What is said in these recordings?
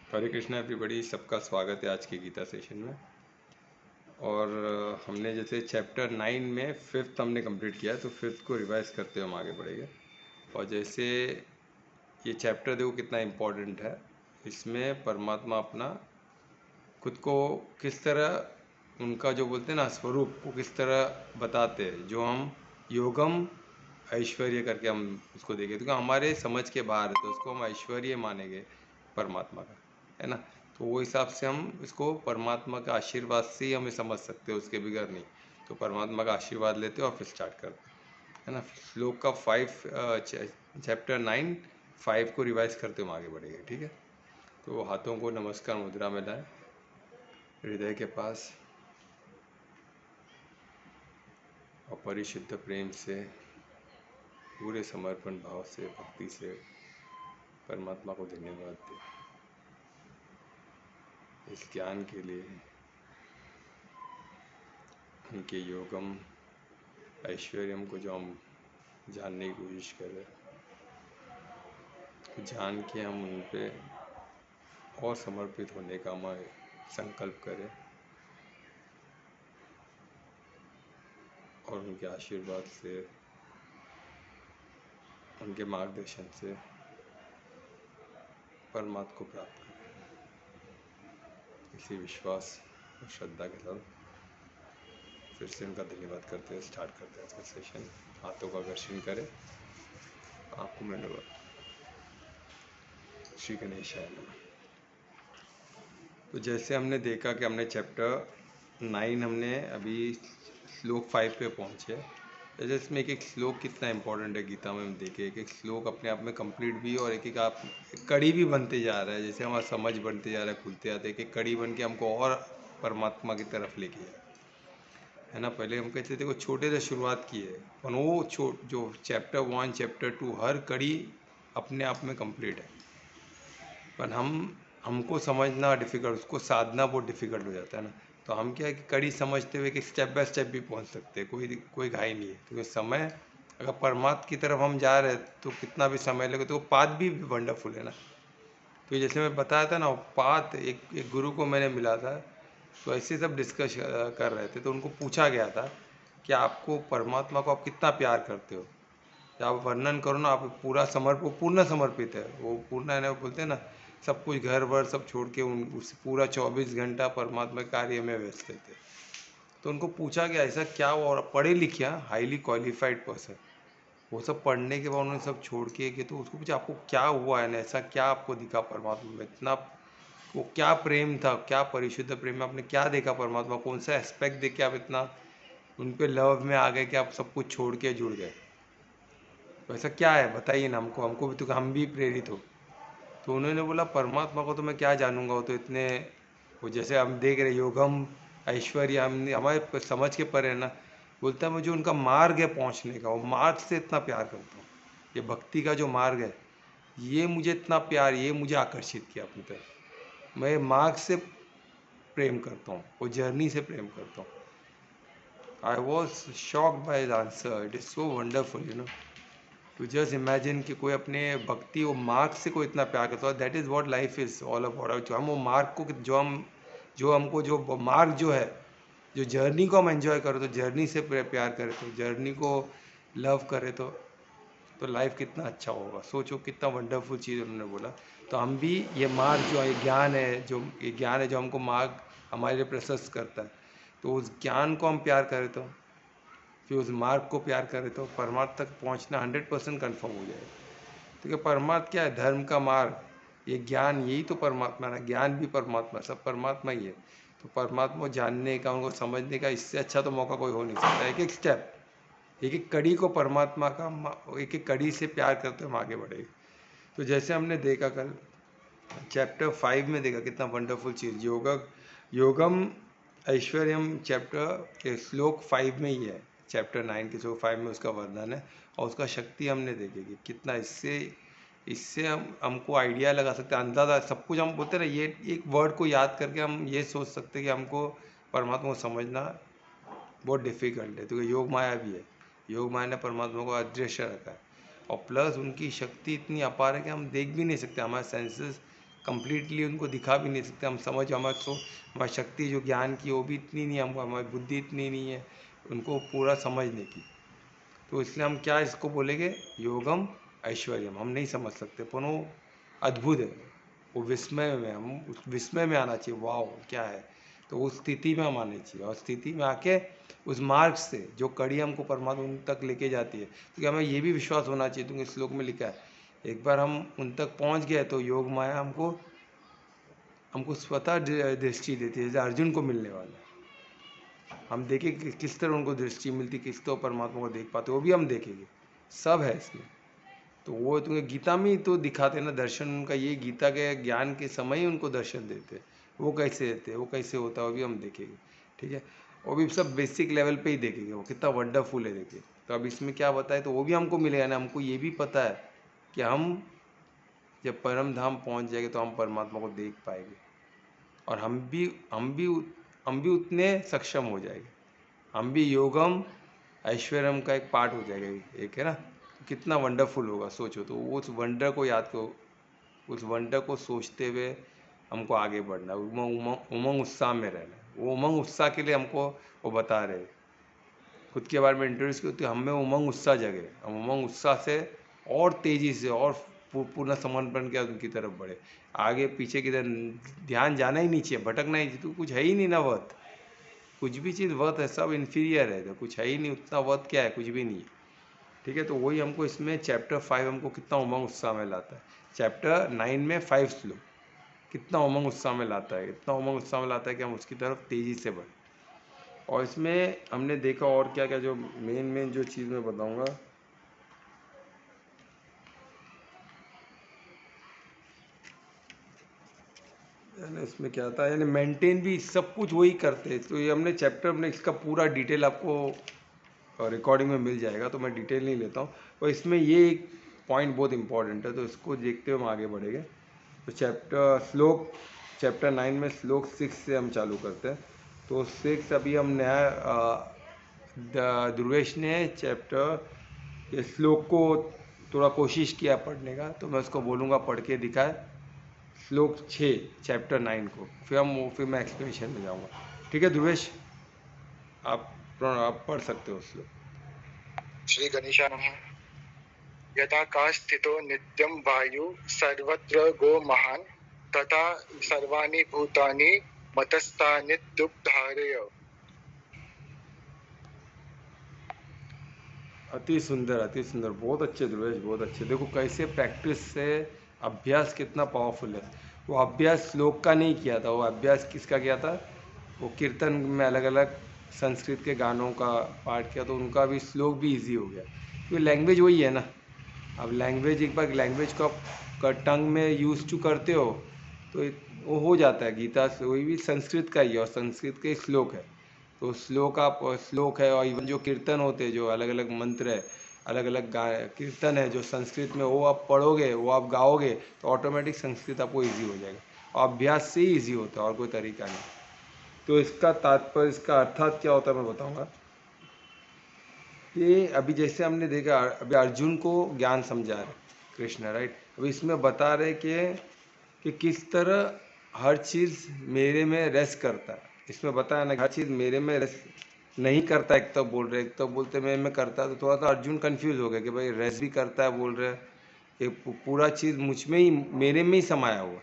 हरे Krishna everybody, सबका स्वागत है आज की गीता सेशन में। और हमने जैसे चैप्टर 9 में फिफ्थ हमने कंप्लीट किया है, तो फिफ्थ को रिवाइज करते हुए हम आगे बढ़ेंगे। और जैसे ये चैप्टर देखो कितना इम्पोर्टेंट है। इसमें परमात्मा अपना खुद को किस तरह, उनका जो बोलते हैं ना स्वरूप को किस तरह बताते हैं, जो हम योगम ऐश्वर्य करके हम उसको देखें, तो हमारे समझ के बाहर है, तो उसको हम ऐश्वर्य मानेंगे परमात्मा का, है ना। तो वो हिसाब से हम इसको परमात्मा का आशीर्वाद से ही हमें समझ सकते हैं, उसके बगैर नहीं। तो परमात्मा का आशीर्वाद लेते हो और फिर स्टार्ट करते हैं, है ना। श्लोक का 5 चैप्टर 9 5 को रिवाइज करते हम आगे बढ़ेंगे, ठीक है। तो हाथों को नमस्कार मुद्रा में लाएं, हृदय के पास, और परिशुद्ध प्रेम से, पूरे समर्पण भाव से, भक्ति से परमात्मा को धन्यवाद दें इस ज्ञान के लिए, उनके योगम ऐश्वर्यम को जो हम जानने की कोशिश कर रहे हैं, जान के हम उन पे और समर्पित होने का हम संकल्प करें, और उनके आशीर्वाद से, उनके मार्गदर्शन से परमात्मा को प्राप्त करें। इसी विश्वास और श्रद्धा के साथ फिर से उनका धन्यवाद करते हुए स्टार्ट करते हैं आज का सेशन। हाथों का दर्शन करें, आपको में श्री गणेशाय नमः। तो जैसे हमने देखा कि हमने चैप्टर 9 हमने अभी श्लोक 5 पे पहुँचे। जैसे इसमें एक एक श्लोक कितना इम्पोर्टेंट है गीता में, हम देखें एक एक श्लोक अपने आप में कंप्लीट भी, और एक एक आप कड़ी भी बनते जा रहा है। जैसे हमारा समझ बनते जा रहा है, खुलते जाते, एक एक कड़ी बन के हमको और परमात्मा की तरफ लेके जाए, है ना। पहले हम कहते थे को छोटे से शुरुआत की है, पर वो जो चैप्टर 1 चैप्टर 2 हर कड़ी अपने आप में कंप्लीट है, पर हमको समझना डिफ़िकल्ट, उसको साधना बहुत डिफ़िकल्ट हो जाता है ना। तो हम क्या है कि कड़ी समझते हुए कि स्टेप बाय स्टेप भी पहुंच सकते हैं, कोई घाई नहीं है। तो समय अगर परमात्मा की तरफ हम जा रहे हैं तो कितना भी समय लगे, तो वो पाथ भी वंडरफुल है ना। तो जैसे मैं बताया था ना, पाथ एक गुरु को मैंने मिला था, तो ऐसे सब डिस्कस कर रहे थे, तो उनको पूछा गया था कि आपको परमात्मा को आप कितना प्यार करते हो, या आप वर्णन करो ना, आप पूर्ण समर्पित है। वो पूर्ण है ना, वो बोलते हैं ना, सब कुछ घर वर सब छोड़ के उस पूरा 24 घंटा परमात्मा के कार्य में व्यस्त रहते। तो उनको पूछा गया ऐसा क्या हुआ, और पढ़े लिखे, हाईली क्वालिफाइड पर्सन, वो सब पढ़ने के बाद उन्होंने सब छोड़ के तो उसको पूछा आपको क्या हुआ है ना, ऐसा क्या आपको दिखा परमात्मा में, इतना वो क्या प्रेम था, क्या परिशुद्ध प्रेम में आपने क्या देखा परमात्मा, कौन सा एस्पेक्ट देख के आप इतना उन पे लव में आ गए कि आप सब कुछ छोड़ के जुड़ गए। तो ऐसा क्या है बताइए ना हमको भी, तो हम भी प्रेरित हो। तो उन्होंने बोला परमात्मा को तो मैं क्या जानूंगा, वो तो इतने, वो जैसे हम देख रहे योगम ऐश्वर्य हम हमारे समझ के परे है ना। बोलता है मुझे उनका मार्ग है पहुंचने का, वो मार्ग से इतना प्यार करता हूँ, ये भक्ति का जो मार्ग है, ये मुझे इतना प्यार, ये मुझे आकर्षित किया अपनी तरफ। मैं मार्ग से प्रेम करता हूँ, वो जर्नी से प्रेम करता हूँ। I was shocked by the answer, it is so wonderful to just imagine कि कोई अपने भक्ति वो मार्ग से कोई इतना प्यार करता है। That is what life is all about. हम वो मार्ग को जो हमको जो मार्ग जो है, जो जर्नी को हम एंजॉय करें, तो जर्नी से प्यार करें, तो जर्नी को लव करें, तो लाइफ कितना अच्छा होगा। सोचो कितना वंडरफुल चीज़ उन्होंने बोला। तो हम भी ये मार्ग जो है, ये ज्ञान है जो हमको मार्ग हमारे लिए प्रशस्त करता है, तो उस ज्ञान को हम प्यार करें, तो फिर उस मार्ग को प्यार करें, तो परमात्मा तक पहुंचना 100% कन्फर्म हो जाएगा। तो क्या परमात्मा क्या है, धर्म का मार्ग, ये ज्ञान, यही तो परमात्मा है। ज्ञान भी परमात्मा, सब परमात्मा ही है। तो परमात्मा को जानने का, उनको समझने का इससे अच्छा तो मौका कोई हो नहीं सकता। एक एक स्टेप, एक एक कड़ी को परमात्मा का, एक एक कड़ी से प्यार करते हम आगे बढ़ेंगे। तो जैसे हमने देखा कल चैप्टर 5 में, देखा कितना वंडरफुल चीज़, योगम ऐश्वर्यम चैप्टर के श्लोक 5 में ही है। चैप्टर 9 के श्लोक 5 में उसका वर्णन है, और उसका शक्ति हमने देखे कि कितना इससे इससे हमको आइडिया लगा सकते हैं, अंदाज़ा सब कुछ। हम बोलते हैं ना, ये एक वर्ड को याद करके हम ये सोच सकते हैं कि हमको परमात्मा को समझना बहुत डिफ़िकल्ट है। तो योग माया भी है, योग माया ने परमात्मा को अदृश्य रखा है, और प्लस उनकी शक्ति इतनी अपार है कि हम देख भी नहीं सकते, हमारे सेंसेस कंप्लीटली उनको दिखा भी नहीं सकते। हम समझ हमारी शक्ति जो ज्ञान की वो भी इतनी नहीं है, हमको हमारी बुद्धि इतनी नहीं है उनको पूरा समझने की। तो इसलिए हम क्या इसको बोलेंगे, योगम ऐश्वर्यम। हम नहीं समझ सकते पर वो अद्भुत है, वो विस्मय में, हम उस विस्मय में आना चाहिए, वाह क्या है। तो उस स्थिति में हम आने चाहिए और स्थिति में आके उस मार्ग से जो कड़ी हमको परमात्मा उन तक लेके जाती है। तो हमें ये भी विश्वास होना चाहिए, क्योंकि श्लोक में लिखा है एक बार हम उन तक पहुंच गए तो योग माया हमको हमको स्वतः दृष्टि देती है, जैसे अर्जुन को मिलने वाला है। हम देखें कि किस तरह उनको दृष्टि मिलती, किस तरह परमात्मा को देख पाते, वो भी हम देखेंगे, सब है इसमें। तो वो तुम्हें गीता में ही तो दिखाते ना दर्शन उनका, ये गीता के ज्ञान के समय ही उनको दर्शन देते, वो कैसे रहते, वो कैसे होता है वो भी हम देखेंगे, ठीक है। वो भी सब बेसिक लेवल पे ही देखेंगे वो कितना वंडरफुल है, देखिए। तो अब इसमें क्या बताए, तो वो भी हमको मिलेगा ना। हमको ये भी पता है कि हम जब परम धाम पहुँच जाएंगे तो हम परमात्मा को देख पाएंगे और हम भी उतने सक्षम हो जाएंगे, हम भी योगम ऐश्वर्यम का एक पार्ट हो जाएगा, एक है ना। तो कितना वंडरफुल होगा, सोचो। तो उस वंडर को याद करो, उस वंडर को सोचते हुए हमको आगे बढ़ना, उमंग उत्साह में रहना। वो उमंग उत्साह के लिए हमको वो बता रहे, खुद के बारे में इंट्रोड्यूस किया, तो हमें उमंग उत्साह जगे, हम उमंग उत्साह से और तेज़ी से और पूर्ण समर्पण के उनकी तरफ बढ़े। आगे पीछे की तरफ ध्यान जाना ही नहीं चाहिए, भटकना ही चाहिए। तो कुछ है ही नहीं ना वर्थ, कुछ भी चीज़ वर्थ है, सब इन्फीरियर है, तो कुछ है ही नहीं उतना वर्थ, क्या है, कुछ भी नहीं है, ठीक है। तो वही हमको इसमें चैप्टर 5 हमको कितना उमंग उत्साह में लाता है। चैप्टर 9 में 5 श्लोक कितना उमंग उत्साह में लाता है, इतना उमंग उत्साह में लाता है कि हम उसकी तरफ तेज़ी से बढ़ें। और इसमें हमने देखा और क्या क्या, जो मेन जो चीज़ मैं बताऊंगा, यानी इसमें क्या था, यानी मेंटेन भी सब कुछ वही करते हैं। तो ये हमने चैप्टर में इसका पूरा डिटेल आपको रिकॉर्डिंग में मिल जाएगा, तो मैं डिटेल नहीं लेता हूँ। और इसमें ये एक पॉइंट बहुत इंपॉर्टेंट है, तो इसको देखते हुए हम आगे बढ़ेंगे। तो चैप्टर 9 में श्लोक 6 से हम चालू करते हैं। तो 6 अभी हम नया ध्रुवेश ने ये श्लोक को थोड़ा कोशिश किया पढ़ने का, तो मैं उसको बोलूँगा पढ़ के दिखाए श्लोक 6 चैप्टर 9 को, फिर मैं एक्सप्लेनेशन में जाऊँगा, ठीक है ध्रुवेश, आप पढ़ सकते हो श्लोक। श्री गणेशाय नमः। यथाकाश स्थितो नित्यं वायु सर्वत्र गो महान तथा सर्वाणि भूतानि मतस्तानित्युपधारय। अति सुंदर, अति सुंदर, बहुत अच्छे ध्रुवेश, बहुत अच्छे। देखो कैसे प्रैक्टिस से अभ्यास कितना पावरफुल है। वो अभ्यास श्लोक का नहीं किया था, वो अभ्यास किसका किया था, वो कीर्तन में अलग अलग संस्कृत के गानों का पाठ किया, तो उनका भी श्लोक भी इजी हो गया। तो लैंग्वेज वही है ना। अब लैंग्वेज, एक बार लैंग्वेज को आप टंग में यूज टू करते हो तो वो हो जाता है। गीता से वही भी संस्कृत का ही है और संस्कृत के श्लोक है, तो श्लोक है। और इवन जो कीर्तन होते हैं, जो अलग अलग मंत्र है, अलग अलग कीर्तन है जो संस्कृत में, वो आप पढ़ोगे, वो आप गाओगे, तो ऑटोमेटिक संस्कृत आपको ईजी हो जाएगा। और अभ्यास से ही ईजी होता है, और कोई तरीका नहीं। तो इसका तात्पर्य, इसका अर्थात क्या होता है मैं बताऊंगा। ये अभी जैसे हमने देखा, अभी अर्जुन को ज्ञान समझा रहे कृष्ण, राइट। अभी इसमें बता रहे कि किस तरह हर चीज़ मेरे में रेस्ट करता है। इसमें बताया ना, हर चीज़ मेरे में रेस्ट नहीं करता। एक तो बोल रहे, एक तो बोलते मैं करता, तो थोड़ा सा अर्जुन कंफ्यूज हो गया कि भाई रेस्ट भी करता है बोल रहे, ये पूरा चीज़ मुझ में ही, मेरे में ही समाया हुआ।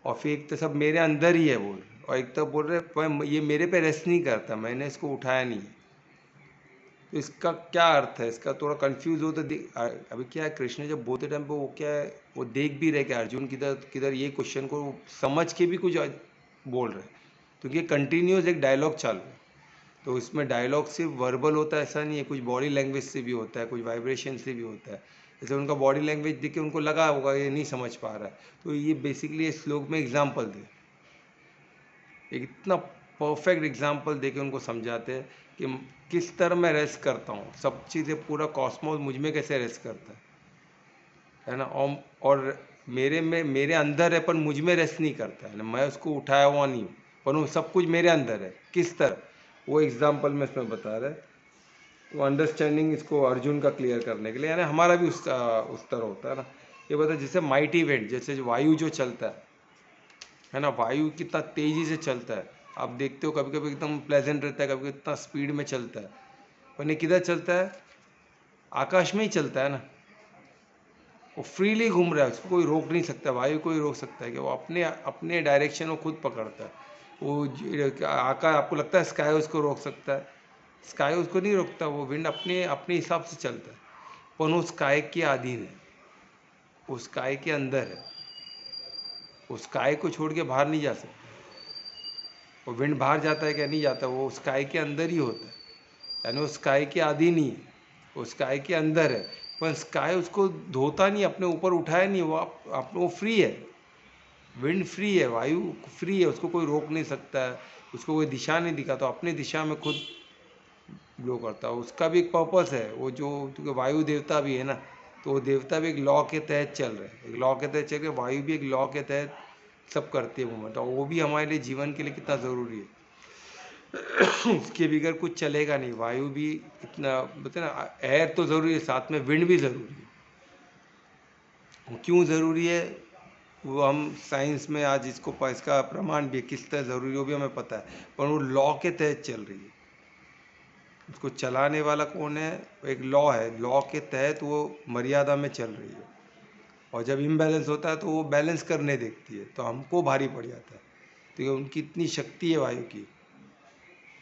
और फिर एक तो सब मेरे अंदर ही है बोल रहे, और एक तो बोल रहे ये मेरे पे रेस्ट नहीं करता, मैंने इसको उठाया नहीं। तो इसका क्या अर्थ है, इसका थोड़ा कंफ्यूज हो। तो अभी क्या है, कृष्ण जब बोलते टाइम पे वो क्या है, वो देख भी रहे कि अर्जुन किधर ये क्वेश्चन को समझ के भी कुछ बोल रहे, क्योंकि ये कंटिन्यूस एक डायलॉग चालू है। तो इसमें डायलॉग सिर्फ वर्बल होता है ऐसा नहीं है, कुछ बॉडी लैंग्वेज से भी होता है, कुछ वाइब्रेशन से भी होता है। जैसे उनका बॉडी लैंग्वेज देख के उनको लगा होगा ये नहीं समझ पा रहा है, तो ये बेसिकली इस श्लोक में एग्जाम्पल दे, एक इतना परफेक्ट एग्जाम्पल देके उनको समझाते हैं कि किस तरह मैं रेस्ट करता हूँ, सब चीज़ें, पूरा कॉस्मोस मुझ में कैसे रेस्ट करता है ना। और मेरे अंदर है पर मुझ में रेस्ट नहीं करता है ना, मैं उसको उठाया हुआ नहीं हूँ, पर वो सब कुछ मेरे अंदर है। किस तरह, वो एग्जाम्पल में इसमें बता रहे। वो अंडरस्टैंडिंग इसको अर्जुन का क्लियर करने के लिए, यानी हमारा भी उस तरह होता है ना। ये बता, जैसे माइटी विंड, जैसे जो वायु जो चलता है ना, वायु कितना तेजी से चलता है, आप देखते हो कभी कभी एकदम प्लेजेंट रहता है, कभी कभी इतना स्पीड में चलता है, पर ये किधर चलता है, आकाश में ही चलता है ना, वो फ्रीली घूम रहा है, उसको कोई रोक नहीं सकता, वायु कोई रोक सकता है कि वो अपने अपने डायरेक्शन को खुद पकड़ता है। वो आकाश, आपको लगता है स्काई उसको रोक सकता है? स्काई उसको नहीं रोकता, वो विंड अपने अपने हिसाब से चलता है, पर वो स्काई के अधीन है, वो स्काई के अंदर है, वो स्काई को छोड़ के बाहर नहीं जा सकता। वो विंड बाहर जाता है क्या? नहीं जाता, वो स्काई के अंदर ही होता है, यानी वो स्काई के अधीन ही है, वो स्काई के अंदर है, पर स्काई उसको धोता नहीं, अपने ऊपर उठाया नहीं, वो फ्री है, विंड फ्री है, वायु फ्री है, उसको कोई रोक नहीं सकता है, उसको कोई दिशा नहीं दिखा, तो अपने दिशा में खुद ब्लो करता है। उसका भी एक पर्पस है, वो जो, क्योंकि वायु देवता भी है ना, तो वो देवता भी एक लॉ के तहत चल रहे हैं, एक लॉ के तहत चल रहे, वायु भी एक लॉ के तहत सब करती है मूवमेंट, और वो भी हमारे लिए जीवन के लिए कितना ज़रूरी है। उसके बगैर कुछ चलेगा नहीं, वायु भी इतना, बोलते ना, एयर तो ज़रूरी है, साथ में विंड भी ज़रूरी है। वो क्यों ज़रूरी है, वो हम साइंस में आज इसका प्रमाण भी है, किस तरह ज़रूरी है वो भी हमें पता है, पर वो लॉ के तहत चल रही है। उसको चलाने वाला कौन है? एक लॉ है, लॉ के तहत वो मर्यादा में चल रही है, और जब इम्बैलेंस होता है तो वो बैलेंस करने देखती है, तो हमको भारी पड़ जाता है, तो ये उनकी इतनी शक्ति है वायु की,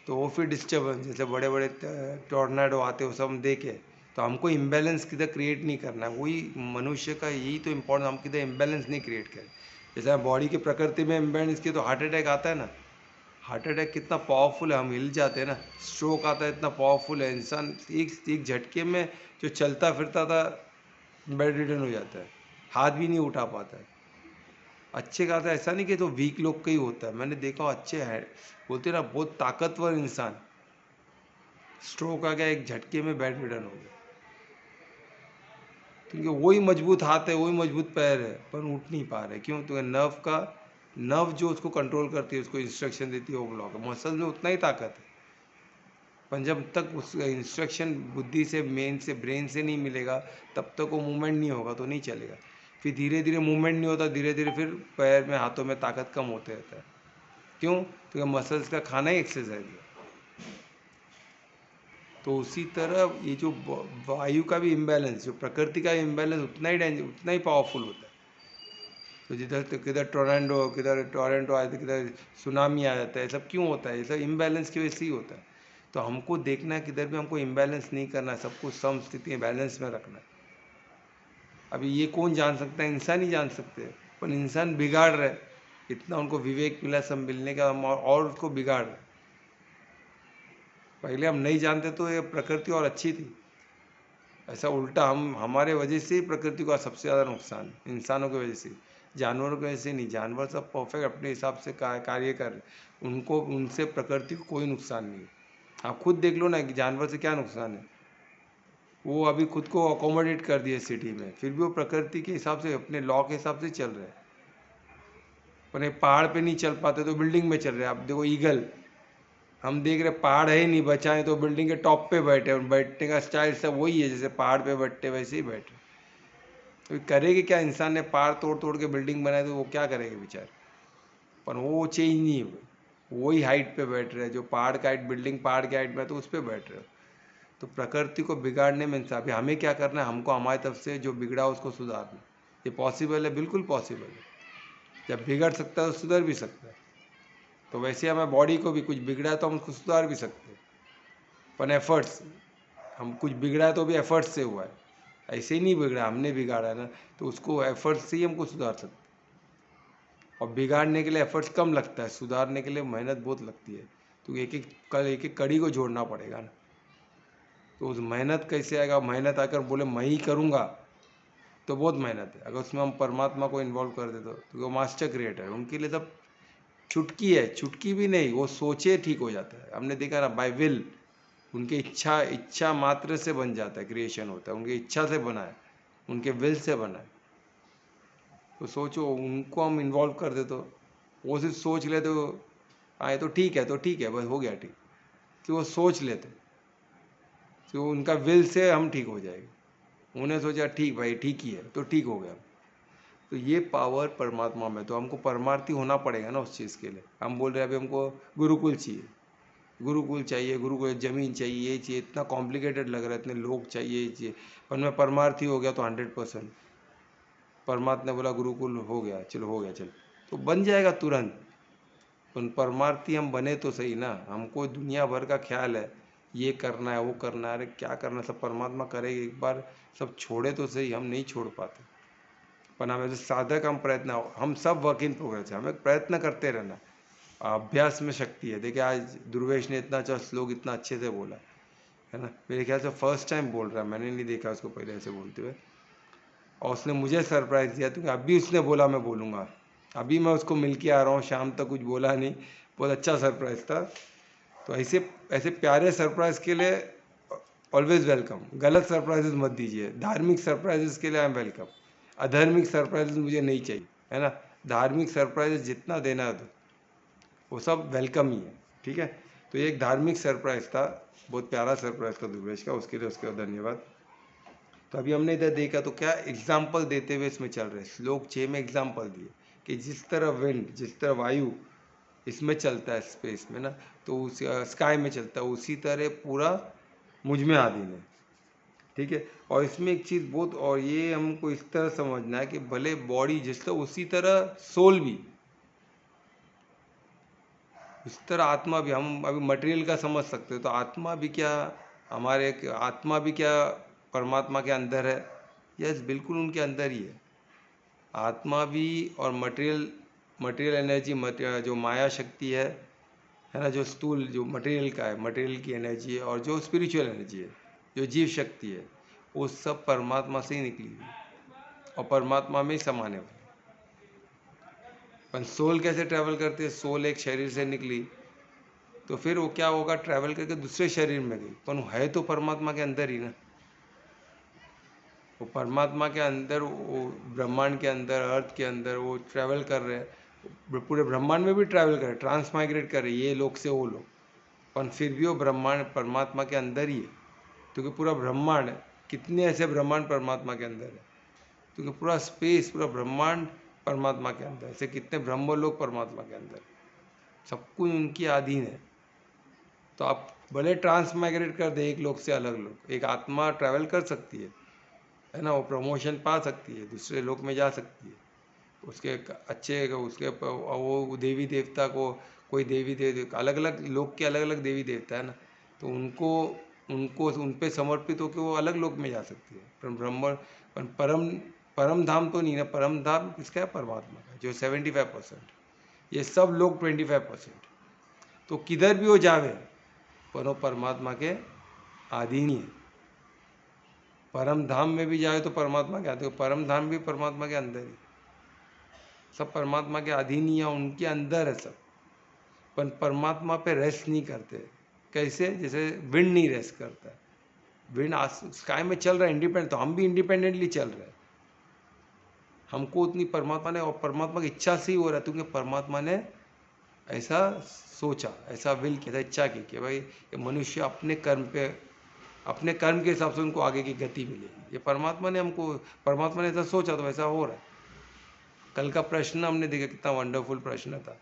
तो वो फिर डिस्टर्बेंस, जैसे बड़े बड़े टॉर्नेडो आते हैं वो सब हम देखे, तो हमको इम्बैलेंस किधर क्रिएट नहीं करना है, वही मनुष्य का यही तो इम्पोर्टेंट, हम किधर इम्बैलेंस नहीं क्रिएट करें। जैसे बॉडी की प्रकृति में इम्बैलेंस की तो हार्ट अटैक आता है ना, हार्ट अटैक कितना पावरफुल है, हम हिल जाते हैं ना, स्ट्रोक आता है, इतना पावरफुल है, इंसान एक एक झटके में जो चलता फिरता था बेड रिडन हो जाता है, हाथ भी नहीं उठा पाता है। अच्छे का था, ऐसा नहीं कि तो वीक लोग का ही होता है, मैंने देखा अच्छे है, बोलते ना बहुत ताकतवर इंसान, स्ट्रोक आ गया, एक झटके में बेड रिडन हो गया, क्योंकि वही मजबूत हाथ है, वही मजबूत पैर है, पर उठ नहीं पा रहे, क्यों? तो नर्व जो उसको कंट्रोल करती है, उसको इंस्ट्रक्शन देती है, वो ब्लॉक है। मसल में उतना ही ताकत है, पर जब तक उस इंस्ट्रक्शन बुद्धि से, मेन से, ब्रेन से नहीं मिलेगा, तब तक वो मूवमेंट नहीं होगा, तो नहीं चलेगा। फिर धीरे धीरे मूवमेंट नहीं होता, धीरे धीरे फिर पैर में, हाथों में ताकत कम होते रहता है। क्यों? क्योंकि मसल्स का खाना ही एक्सरसाइज है। तो उसी तरह ये जो वायु का भी इम्बैलेंस, जो प्रकृति का इम्बैलेंस, उतना ही पावरफुल होता है। तो जिधर तो किधर टोरेंटो आए, तो किधर सुनामी आ जाता है, सब क्यों होता है? ये सब इम्बैलेंस की वजह से ही होता है। तो हमको देखना है, किधर भी हमको इम्बैलेंस नहीं करना है, सब कुछ सम स्थिति बैलेंस में रखना है। अभी ये कौन जान सकता है? इंसान ही जान सकते हैं, पर इंसान बिगाड़ रहे, इतना उनको विवेक मिला सब मिलने का, हम और उसको बिगाड़ रहे। पहले हम नहीं जानते तो ये प्रकृति और अच्छी थी, ऐसा उल्टा हमारे वजह से ही प्रकृति को सबसे ज़्यादा नुकसान, इंसानों की वजह से, जानवरों की वजह से नहीं। जानवर सब परफेक्ट अपने हिसाब से कार्य कर रहे, उनको, उनसे प्रकृति को कोई नुकसान नहीं है। आप खुद देख लो ना कि जानवर से क्या नुकसान है, वो अभी खुद को अकोमोडेट कर दिए सिटी में, फिर भी वो प्रकृति के हिसाब से, अपने लॉ के हिसाब से चल रहे हैं। पर पहाड़ पे नहीं चल पाते तो बिल्डिंग में चल रहे हैं। आप देखो ईगल, हम देख रहे पहाड़ है ही नहीं, बचाएं तो बिल्डिंग के टॉप पे बैठे, बैठने का स्टाइल सब वही है, जैसे पहाड़ पे बैठते वैसे ही बैठे। तो करेंगे क्या? इंसान ने पहाड़ तोड़ तोड़ के बिल्डिंग बनाए, तो वो क्या करेंगे बेचारे? पर वो चेंज नहीं हुए, वही हाइट पे बैठ रहे हैं, जो पहाड़ का हाइट, बिल्डिंग पहाड़ की हाइट में, तो उस पर बैठ रहे हो। तो प्रकृति को बिगाड़ने में इंसान, अभी हमें क्या करना है? हमको हमारी तरफ से जो बिगड़ा उसको सुधारना। ये पॉसिबल है, बिल्कुल पॉसिबल है। जब बिगड़ सकता है तो सुधर भी सकता है। तो वैसे हमें बॉडी को भी कुछ बिगड़ा है तो हम उसको सुधार भी सकते हैं, पर एफर्ट्स, हम कुछ बिगड़ा है तो भी एफर्ट्स से हुआ है, ऐसे ही नहीं बिगड़ा, हमने बिगाड़ा है ना, तो उसको एफर्ट्स से ही हमको सुधार सकते हैं। और बिगाड़ने के लिए एफर्ट्स कम लगता है, सुधारने के लिए मेहनत बहुत लगती है, तो एक एक कड़ी को जोड़ना पड़ेगा ना। तो उस मेहनत कैसे आएगा? मेहनत आकर बोले मैं ही करूँगा तो बहुत मेहनत है, अगर उसमें हम परमात्मा को इन्वॉल्व कर दे तो वो मास्टर क्रिएटर है, उनके लिए सब चुटकी है, चुटकी भी नहीं, वो सोचे ठीक हो जाता है। हमने देखा ना, बाय विल, उनके इच्छा मात्र से बन जाता है, क्रिएशन होता है, उनकी इच्छा से बना है, उनके विल से बना है। तो सोचो, उनको हम इन्वॉल्व कर दे तो वो सिर्फ सोच लेते, आए तो ठीक है, तो ठीक है, बस हो गया ठीक, तो वो सोच लेते, तो उनका विल से हम ठीक हो जाएंगे। उन्हें सोचा ठीक भाई ठीक ही है, तो ठीक हो गया। तो ये पावर परमात्मा में, तो हमको परमार्थी होना पड़ेगा ना उस चीज़ के लिए। हम बोल रहे हैं अभी हमको गुरुकुल चाहिए, गुरुकुल चाहिए, गुरुकुल ज़मीन चाहिए, ये चाहिए, इतना कॉम्प्लिकेटेड लग रहा है, इतने लोग चाहिए, ये चाहिए। पर मैं परमार्थी हो गया तो 100%, परमात्मा ने बोला गुरुकुल हो गया, चलो हो गया, चलो तो बन जाएगा तुरंत। पर परमार्थी हम बने तो सही ना। हमको दुनिया भर का ख्याल है, ये करना है, वो करना है, अरे क्या करना, सब परमात्मा करेगा। एक बार सब छोड़े तो सही, हम नहीं छोड़ पाते। पर हम ऐसे साधक, हम प्रयत्न, हम सब वर्क इन प्रोग्रेस है, हमें प्रयत्न करते रहना। अभ्यास में शक्ति है। देखिए आज ध्रुवेश ने इतना अच्छा श्लोक इतना अच्छे से बोला है ना, मेरे ख्याल से फर्स्ट टाइम बोल रहा है, मैंने नहीं देखा उसको पहले ऐसे बोलते हुए, और उसने मुझे सरप्राइज़ दिया। तो अभी उसने बोला मैं बोलूँगा, अभी मैं उसको मिल के आ रहा हूँ, शाम तक कुछ बोला नहीं, बहुत अच्छा सरप्राइज़ था। तो ऐसे ऐसे प्यारे सरप्राइज़ के लिए ऑलवेज वेलकम। गलत सरप्राइजेस मत दीजिए। धार्मिक सरप्राइजेस के लिए आई एम वेलकम, अधार्मिक सरप्राइजेस मुझे नहीं चाहिए, है ना। धार्मिक सरप्राइजेस जितना देना है वो सब वेलकम ही है, ठीक है। तो ये एक धार्मिक सरप्राइज था, बहुत प्यारा सरप्राइज था ध्रुवेश का, उसके लिए उसका धन्यवाद। तो अभी हमने इधर देखा तो क्या एग्जाम्पल देते हुए इसमें चल रहे, श्लोक 6 में एग्जाम्पल दिए कि जिस तरह विंड, जिस तरह वायु इसमें चलता है स्पेस में ना, तो उस स्काई में चलता है, उसी तरह पूरा मुझ में आधीन है, ठीक है। और इसमें एक चीज़ बहुत, और ये हमको इस तरह समझना है कि भले बॉडी जिस तरह, उसी तरह सोल भी, इस तरह आत्मा भी। हम अभी मटेरियल का समझ सकते हो, तो आत्मा भी क्या, हमारे आत्मा भी क्या परमात्मा के अंदर है? यस, बिल्कुल उनके अंदर ही है आत्मा भी। और मटेरियल एनर्जी, जो माया शक्ति है ना, जो स्थूल, जो मटेरियल का है, मटेरियल की एनर्जी है, और जो स्पिरिचुअल एनर्जी है, जो जीव शक्ति है, वो सब परमात्मा से ही निकली हुई और परमात्मा में ही समाने वाली। पर सोल कैसे ट्रैवल करती है? सोल एक शरीर से निकली तो फिर वो क्या होगा, ट्रैवल करके दूसरे शरीर में गई, पर वो है तो परमात्मा के अंदर ही ना। वो परमात्मा के अंदर, वो ब्रह्मांड के अंदर, अर्थ के अंदर वो ट्रैवल कर रहे हैं, पूरे ब्रह्मांड में भी ट्रैवल कर रहे, ट्रांसमाइग्रेट कर रहे, ये लोग से वो लोग, पर फिर भी वो ब्रह्मांड परमात्मा के अंदर ही है। क्योंकि पूरा ब्रह्मांड, कितने ऐसे ब्रह्मांड परमात्मा के अंदर है, क्योंकि पूरा स्पेस, पूरा ब्रह्मांड परमात्मा के अंदर, ऐसे कितने ब्रह्म लोग परमात्मा के अंदर, सब कुछ उनकी अधीन है। तो आप भले ट्रांसमाइग्रेट कर दे एक लोग से अलग लोग, एक आत्मा ट्रैवल कर सकती है ना, वो प्रमोशन पा सकती है, दूसरे लोक में जा सकती है, उसके अच्छे, उसके वो देवी देवता को, कोई देवी देवता, अलग अलग लोक के अलग अलग देवी देवता है ना, तो उनको उनको उन पे समर्पित होकर वो अलग लोक में जा सकती है। पर ब्रह्म, परम परम धाम तो नहीं ना, परम धाम किसका है? परमात्मा का, जो 75%, ये सब लोग 25%। तो किधर भी हो जावे, पर वो परमात्मा के अधीन ही है। परम धाम में भी जाए तो परमात्मा के आते, परम धाम भी परमात्मा के अंदर ही, सब परमात्मा के अधीन ही है, उनके अंदर है सब। पर परमात्मा पे रेस्ट नहीं करते। कैसे? जैसे विंड नहीं रेस्ट करता है, विंड स्काई में चल रहा है इंडिपेंडेंट, तो हम भी इंडिपेंडेंटली चल रहे हैं। हमको उतनी परमात्मा ने, और परमात्मा की इच्छा से ही हो रहा है, क्योंकि परमात्मा ने ऐसा सोचा, ऐसा विल किया, इच्छा की कि भाई ये मनुष्य अपने कर्म पे, अपने कर्म के हिसाब से उनको आगे की गति मिलेगी। ये परमात्मा ने हमको, परमात्मा ने ऐसा सोचा तो ऐसा हो रहा है। कल का प्रश्न हमने देखा, कितना वंडरफुल प्रश्न था।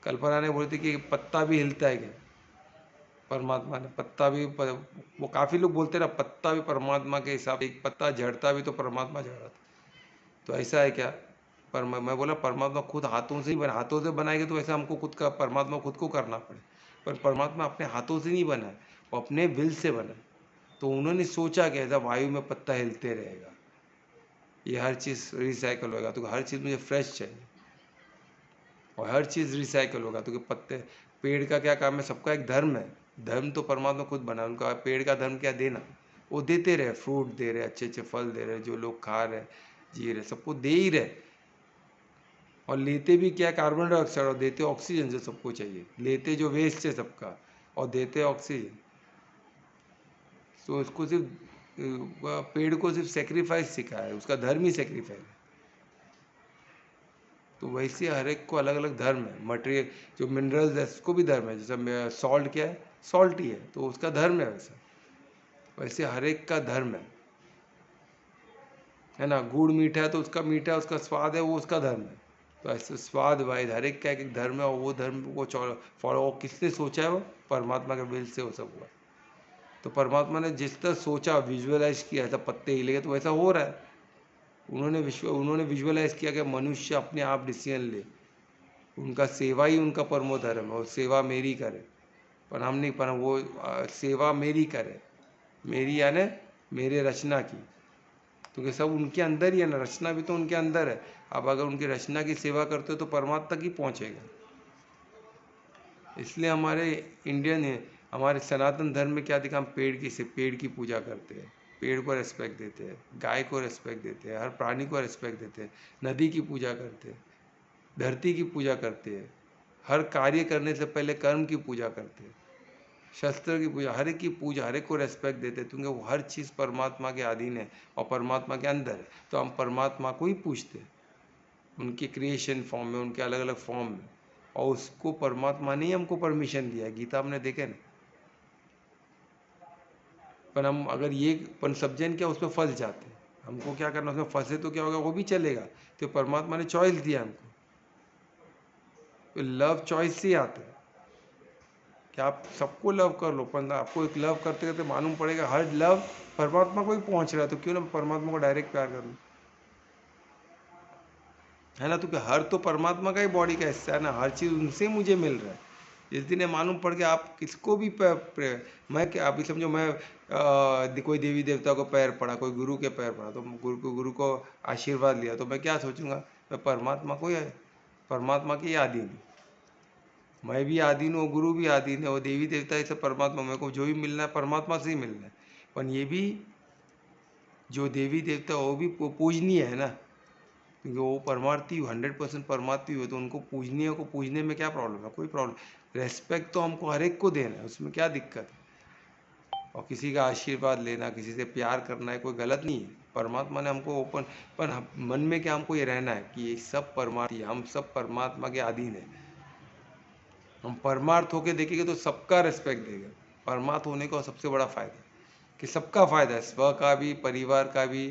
कल्पना ने बोली थी कि पत्ता भी हिलता है क्या? परमात्मा ने पत्ता भी, वो काफ़ी लोग बोलते ना, पत्ता भी परमात्मा के हिसाब से, एक पत्ता झड़ता भी तो परमात्मा झड़ रहा था, तो ऐसा है क्या? पर मैं बोला परमात्मा खुद हाथों से ही बना, हाथों से बनाएंगे तो ऐसा हमको खुद का, परमात्मा खुद को करना पड़े। पर परमात्मा अपने हाथों से नहीं बना है, वो अपने विल से बना है। तो उन्होंने सोचा कि ऐसा वायु में पत्ता हिलते रहेगा, ये हर चीज़ रिसाइकल होगा, तो हर चीज़ मुझे फ्रेश चाहिए, और हर चीज़ रिसाइकल होगा। तो पत्ते, पेड़ का क्या काम है? सबका एक धर्म है, धर्म तो परमात्मा खुद बना, उनका पेड़ का धर्म क्या? देना। वो देते रहे, फ्रूट दे रहे, अच्छे अच्छे फल दे रहे, जो लोग खा रहे, जी रहे, सबको दे ही रहे। और लेते भी क्या? कार्बन डाइऑक्साइड, और देते ऑक्सीजन, जो सबको चाहिए। लेते जो वेस्ट है सबका, और देते ऑक्सीजन। तो उसको सिर्फ पेड़ को सिर्फ सेक्रीफाइस सिखाया है, उसका धर्म ही सेक्रीफाइस है। तो वैसे हर एक को अलग अलग धर्म है। मटेरियल जो मिनरल्स है उसको भी धर्म है, जैसे सॉल्ट क्या है? सॉल्ट ही है, तो उसका धर्म है। वैसा वैसे हर एक का धर्म है है ना। गुड़ मीठा है तो उसका मीठा, उसका स्वाद है, वो उसका धर्म है। तो ऐसे स्वाद वाइज हर एक का एक धर्म है, और वो धर्म को फॉलो किसने सोचा है? वो परमात्मा के विल से वो सब हुआ। तो परमात्मा ने जिस तरह सोचा, विजुअलाइज किया, ऐसा पत्ते हिलेंगे तो वैसा हो रहा है। उन्होंने विजुअलाइज किया कि मनुष्य अपने आप डिसीजन ले, उनका सेवा ही उनका परमो धर्म है, और सेवा मेरी करे। पर हम नहीं, पर वो सेवा मेरी करे, मेरी यानी मेरे रचना की, क्योंकि सब उनके अंदर ही है ना, रचना भी तो उनके अंदर है। अब अगर उनकी रचना की सेवा करते हो तो परमात्मा तक ही पहुँचेगा। इसलिए हमारे इंडियन है, हमारे सनातन धर्म में क्या दिखा, हम पेड़ की पूजा करते हैं, पेड़ को रेस्पेक्ट देते हैं, गाय को रेस्पेक्ट देते हैं, हर प्राणी को रेस्पेक्ट देते हैं, नदी की पूजा करते हैं, धरती की पूजा करते हैं, हर कार्य करने से पहले कर्म की पूजा करते हैं, शस्त्र की पूजा, हर एक की पूजा, हर एक को रेस्पेक्ट देते हैं, क्योंकि वो हर चीज़ परमात्मा के अधीन है और परमात्मा के अंदर है। तो हम परमात्मा को ही पूछते हैं, उनके क्रिएशन फॉर्म में, उनके अलग अलग फॉर्म में, और उसको परमात्मा ने ही हमको परमिशन दिया है। गीता हमने देखे ना। पर हम अगर ये पन समझें क्या, उसमें फंस जाते हैं। हमको क्या करना, उसमें फंसे तो क्या होगा, वो भी चलेगा। तो परमात्मा ने चॉइस दिया हमको, तो लव चॉइस से ही आता है कि आप सबको लव कर लो, पर आपको एक लव करते करते मालूम पड़ेगा हर लव परमात्मा को ही पहुंच रहा है, तो क्यों ना परमात्मा को डायरेक्ट प्यार कर लो, है ना। तो कि हर तो परमात्मा का ही बॉडी का हिस्सा है ना, हर चीज़ उनसे मुझे मिल रहा है। जिस दिन ये मालूम पड़ गया, आप किसको भी मैं क्या, अभी समझो मैं कोई देवी देवता को पैर पड़ा, कोई गुरु के पैर पड़ा, तो गुरु को आशीर्वाद लिया, तो मैं क्या सोचूंगा, मैं परमात्मा को ही, परमात्मा के ही अधीन हूँ। मैं भी आधीन हूँ, गुरु भी आधीन है, वो देवी देवता ऐसे परमात्मा, मेरे को जो भी मिलना है परमात्मा से ही मिलना है। पर ये भी जो देवी देवता वो भी पूजनीय है ना, क्योंकि वो परमार्थी 100% परमार्थी हुए, तो उनको पूजनीय को पूजने में क्या प्रॉब्लम है, कोई प्रॉब्लम। रेस्पेक्ट तो हमको हर एक को देना है, उसमें क्या दिक्कत है। और किसी का आशीर्वाद लेना, किसी से प्यार करना है, कोई गलत नहीं है। परमात्मा ने हमको ओपन, पर मन में क्या हमको ये रहना है कि ये सब परमार्थी, हम सब परमात्मा के अधीन है। हम परमार्थ होके देखेंगे तो सबका रेस्पेक्ट देगा। परमार्थ होने का सबसे बड़ा फायदा कि सबका फायदा है, स्व का भी, परिवार का भी,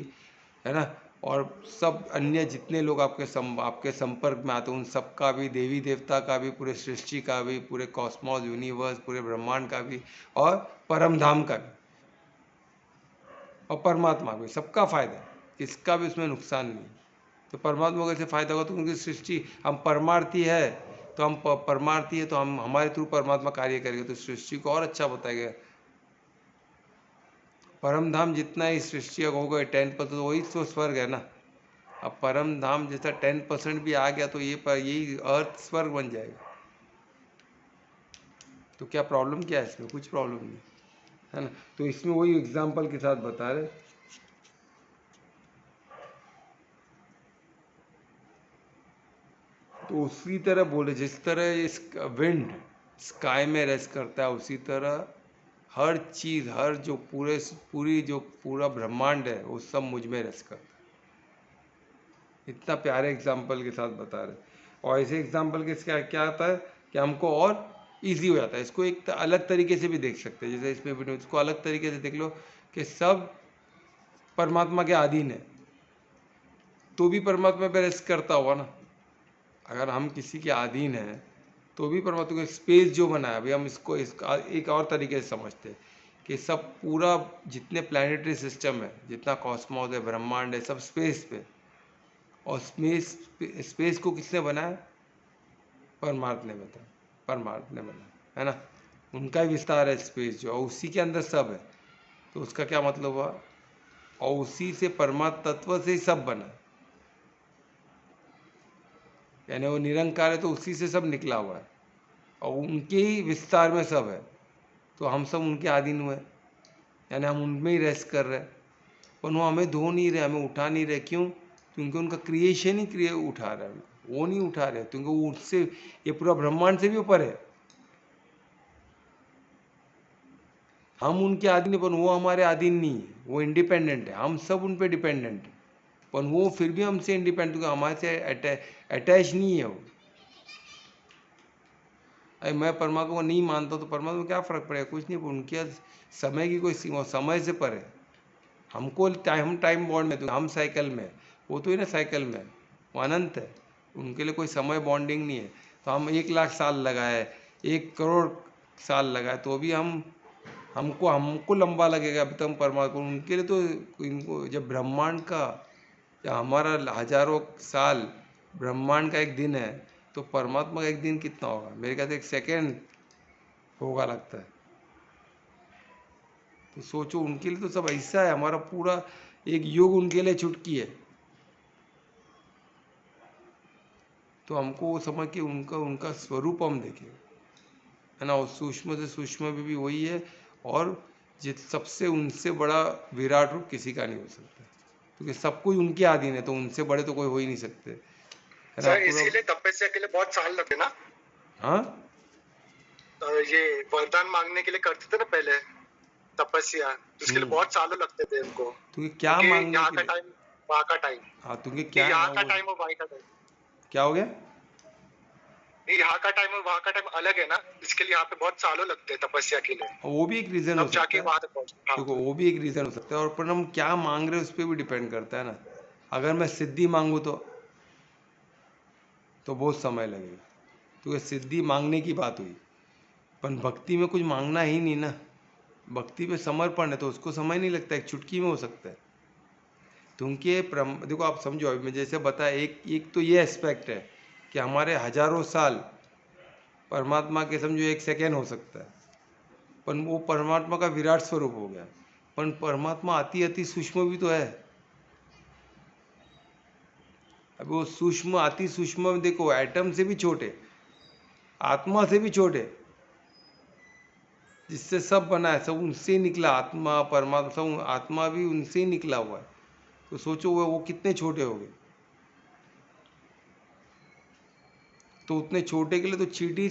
है ना। और सब अन्य जितने लोग आपके संपर्क में आते हैं, उन सबका भी, देवी देवता का भी, पूरे सृष्टि का भी, पूरे कॉस्मोस यूनिवर्स, पूरे ब्रह्मांड का भी, और परम धाम का भी, और परमात्मा भी, सबका फायदा है, किसका भी उसमें नुकसान नहीं। तो परमात्मा को कैसे फायदा होगा, तो उनकी सृष्टि, हम परमार्थी है तो हम परमार्थी है, तो हम हमारे थ्रू परमात्मा कार्य करेंगे, तो सृष्टि को और अच्छा बताएगा। परम धाम जितना ही सृष्टि होगा 10%, वही तो स्वर्ग है ना। अब परम धाम जैसा 10% भी आ गया तो यही अर्थ स्वर्ग बन जाएगा। तो क्या प्रॉब्लम क्या है इसमें, कुछ प्रॉब्लम नहीं है ना। तो इसमें वही एग्जाम्पल के साथ बता रहे। तो उसी तरह बोले, जिस तरह इस विंड स्काई में रेस्ट करता है, उसी तरह हर चीज़, हर जो पूरी जो पूरा ब्रह्मांड है, वो सब मुझ में रेस्ट करता है। इतना प्यारे एग्जाम्पल के साथ बता रहे। और ऐसे एग्जाम्पल के क्या क्या आता है कि हमको और इजी हो जाता है। इसको एक अलग तरीके से भी देख सकते हैं, जैसे इसमें भी इसको अलग तरीके से देख लो कि सब परमात्मा के अधीन है, तो भी परमात्मा पे रेस्ट करता होगा ना। अगर हम किसी के अधीन हैं तो भी परमात्मा को स्पेस जो बनाया, अभी हम इसको एक और तरीके से समझते हैं कि सब पूरा जितने प्लानिटरी सिस्टम है, जितना कॉस्मोस है, ब्रह्मांड है, सब स्पेस पे। और स्पेस को किसने बनाया, परमात्मा ने बताया, परमात्मा ने बनाया, है ना। उनका ही विस्तार है स्पेस जो, और उसी के अंदर सब है। तो उसका क्या मतलब हुआ, और उसी से परमात्मा तत्व से ही सब बना, यानी वो निरंकार है, तो उसी से सब निकला हुआ है, और उनके ही विस्तार में सब है। तो हम सब उनके अधीन हुए, यानी हम उनमें ही रेस्ट कर रहे हैं। पर वो हमें धो नहीं रहे, हमें उठा नहीं रहे, क्यों, क्योंकि उनका क्रिएशन ही उठा रहा है, वो नहीं उठा रहे, क्योंकि वो उससे, ये पूरा ब्रह्मांड से भी ऊपर है। हम उनके अधीन है, पर वो हमारे अधीन नहीं है, वो इंडिपेंडेंट है। हम सब उन पर डिपेंडेंट है, पर वो फिर भी हमसे इंडिपेंडेंट, क्योंकि हमारे से अटैच नहीं है वो। अरे मैं परमात्मा को नहीं मानता तो परमात्मा को क्या फ़र्क पड़ेगा, कुछ नहीं। उनके समय की कोई सीमा, समय से परे। हमको हम टाइम बॉन्ड में, तो हम साइकिल में, वो तो ही ना साइकिल में, वो अनंत है, उनके लिए कोई समय बॉन्डिंग नहीं है। तो हम 1 लाख साल लगाए, 1 करोड़ साल लगाए, तो भी हमको हमको लंबा लगेगा अभी तक हम परमात्मा, उनके लिए तो, इनको जब ब्रह्मांड का, या हमारा हजारों साल ब्रह्मांड का एक दिन है, तो परमात्मा का एक दिन कितना होगा? मेरे ख्याल से 1 सेकेंड होगा लगता है। तो सोचो, उनके लिए तो सब ऐसा है, हमारा पूरा एक युग उनके लिए चुटकी है। तो हमको वो समझ के उनका उनका स्वरूप हम देखें, है ना, और सूक्ष्म से सूक्ष्म भी वही है, और जित सबसे उनसे बड़ा विराट रूप किसी का नहीं हो सकता, क्योंकि सब कुछ उनके अधीन है, तो उनसे बड़े तो कोई हो ही नहीं सकते, है ना सर पूरा। इसीलिए तपस्या के लिए बहुत साल लगते ना, हाँ, ये वरदान मांगने के लिए करते थे ना पहले तपस्या, तो उसके लिए बहुत सालों लगते थे उनको, तुझे क्या क्योंकि मांगने यहाँ के का लिए? टाइम वहाँ का टाइम, हाँ, तुझे कि क्या है ना, यहाँ का वो टाइम और वहाँ का टाइम, क्या हो गया? यहाँ का टाइम और वहाँ का टाइम अलग है ना, इसके लिए यहाँ पे बहुत सालों लगते हैं तपस्या के लिए, वो भी एक रीज़न हो तब सकता जाके है। वहां तक पहुंचे। हाँ देखो, वो भी एक रीज़न हो सकता है, और पर हम क्या मांग रहे हैं उस पर भी डिपेंड करता है ना। अगर मैं सिद्धि मांगू तो बहुत समय लगेगा, तो ये सिद्धि मांगने की बात हुई, पर भक्ति में कुछ मांगना ही नहीं ना, भक्ति पे समर्पण है, तो उसको समय नहीं लगता, एक चुटकी में हो सकता है। क्योंकि देखो, आप समझो, अभी मैं जैसे बताया, एक एक तो ये एस्पेक्ट है कि हमारे हजारों साल, परमात्मा के समझो 1 सेकेंड हो सकता है, पर वो परमात्मा का विराट स्वरूप हो गया। पर परमात्मा अति अति सूक्ष्म भी तो है। अब वो सूक्ष्म, अति सूक्ष्म में देखो, एटम से भी छोटे, आत्मा से भी छोटे, जिससे सब बना है, सब उनसे ही निकला, आत्मा परमात्मा सब, आत्मा भी उनसे ही निकला हुआ है। तो सोचो वो कितने छोटे हो गए। तो उतने छोटे के लिए तो चींटी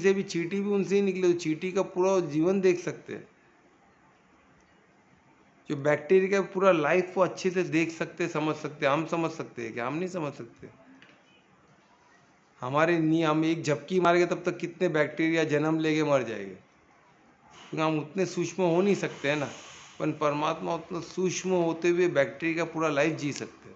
भी उनसे ही निकले, तो चींटी का पूरा जीवन देख सकते हैं, जो बैक्टीरिया का पूरा लाइफ को अच्छे से देख सकते, समझ सकते। हम समझ सकते हैं क्या? हम नहीं समझ सकते। हमारे नहीं, हम एक झपकी मारेंगे तब तक कितने बैक्टीरिया जन्म लेके मर जाएंगे, क्योंकि हम उतने सूक्ष्म हो नहीं सकते हैं ना। पर परमात्मा उतना सूक्ष्म होते हुए बैक्टीरिया का पूरा लाइफ जी सकते हैं,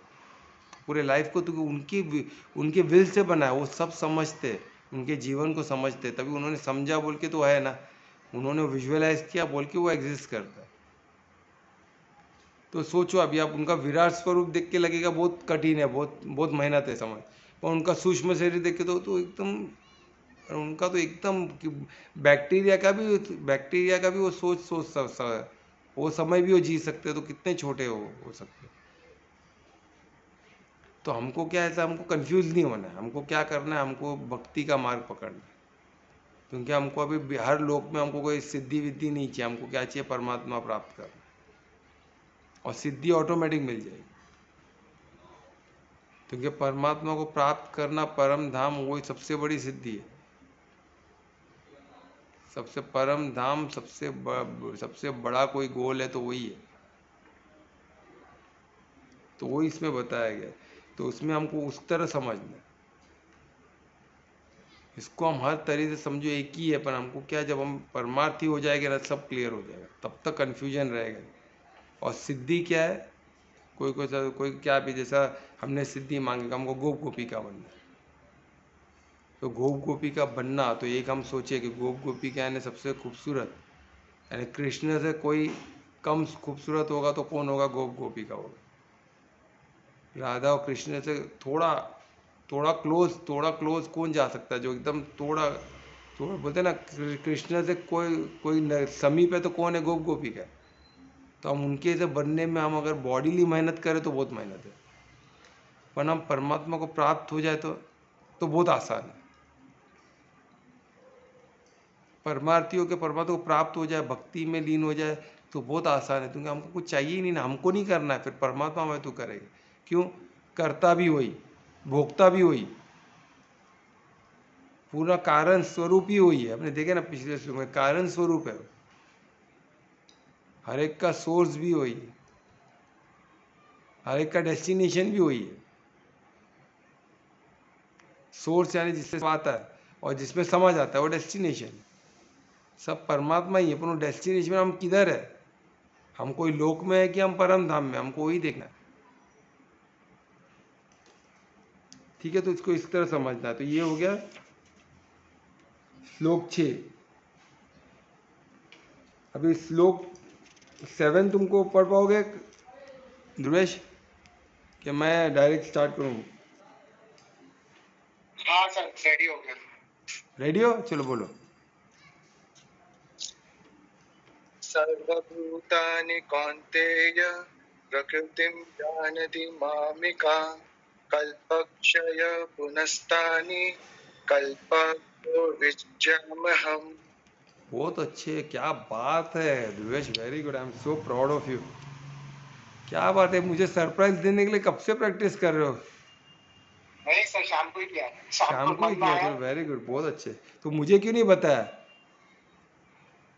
पूरे लाइफ को, तो उनके विल से बना है, वो सब समझते, उनके जीवन को समझते, तभी उन्होंने समझा बोल के तो है ना, उन्होंने विजुअलाइज किया बोल के वो एग्जिस्ट करता है। तो सोचो, अभी आप उनका विराट स्वरूप देख के लगेगा बहुत कठिन है, बहुत बहुत मेहनत है समझ, पर उनका सूक्ष्म शरीर देख के तो एकदम, उनका तो एकदम बैक्टीरिया का भी वो वो समय भी वो जी सकते हैं, तो कितने छोटे हो सकते हैं। तो हमको क्या है, हमको कंफ्यूज नहीं होना है, हमको क्या करना है, हमको भक्ति का मार्ग पकड़ना है। क्योंकि हमको अभी हर लोक में हमको कोई सिद्धि विद्धि नहीं चाहिए, हमको क्या चाहिए, परमात्मा प्राप्त करना, और सिद्धि ऑटोमेटिक मिल जाएगी। क्योंकि परमात्मा को प्राप्त करना, परम धाम, वही सबसे बड़ी सिद्धि है। सबसे परम धाम, सबसे बड़ा कोई गोल है तो वही है। तो वही इसमें बताया गया है। तो उसमें हमको उस तरह समझना है, इसको हम हर तरीके से समझो एक ही है, पर हमको क्या, जब हम परमार्थी हो जाएंगे ना, सब क्लियर हो जाएगा, तब तक कन्फ्यूजन रहेगा। और सिद्धि क्या है, कोई क्या भी, जैसा हमने सिद्धि मांगी, हमको गोप गोपिका बनना है, तो गोप गोपिका बनना, तो एक हम सोचे कि गोप गोपिका यानी सबसे खूबसूरत, यानी कृष्ण से कोई कम खूबसूरत होगा तो कौन होगा? गोप गोपिका होगा। राधा और कृष्ण से थोड़ा थोड़ा क्लोज कौन जा सकता है? जो एकदम थोड़ा थोड़ा बोलते हैं ना, कृष्ण से कोई समीप है तो कौन है? गोप गोपिका। तो हम उनके से बनने में, हम अगर बॉडीली मेहनत करें तो बहुत मेहनत है, पर हम परमात्मा को प्राप्त हो जाए तो बहुत आसान है। परमार्थियों के परमात्मा को प्राप्त हो जाए, भक्ति में लीन हो जाए, तो बहुत आसान है, क्योंकि हमको कुछ चाहिए ही नहीं ना, हमको नहीं करना है, फिर परमात्मा में तो करेगा। क्यों? करता भी वही, भोगता भी वही, पूरा कारण स्वरूप ही वही है। आपने देखे ना पिछले श्लोक में, कारण स्वरूप है, हर एक का सोर्स भी वही है, हर एक का डेस्टिनेशन भी वही है। सोर्स यानी जिससे आता है, और जिसमें समझ आता है वो डेस्टिनेशन। सब परमात्मा ही है, पर वो डेस्टिनेशन में हम किधर है, हम कोई लोक में है कि हम परम धाम में, हमको वही देखना है। ठीक है, तो इसको इस तरह समझना है। तो ये हो गया श्लोक 6। अभी श्लोक 7 तुमको पढ़ पाओगे ध्रुवेश, कि मैं डायरेक्ट स्टार्ट करूँ? हाँ सर, रेडी हो गया। रेडी हो? चलो बोलो। सर्वभूतानि कौन्तेय प्रकृतिं जानति मामिका कल्पक्षय पुनस्तानि कल्पको विज्ञामहम्। बहुत अच्छे, क्या बात है Dhruvesh, very good, I am so proud of you. क्या बात है, मुझे सरप्राइज देने के लिए कब से प्रैक्टिस कर रहे हो? नहीं सर, शाम को ही किया, शाम शाम को को ही मन में किया? आया चलो वेरी गुड, बहुत अच्छे। तो मुझे क्यों नहीं बताया?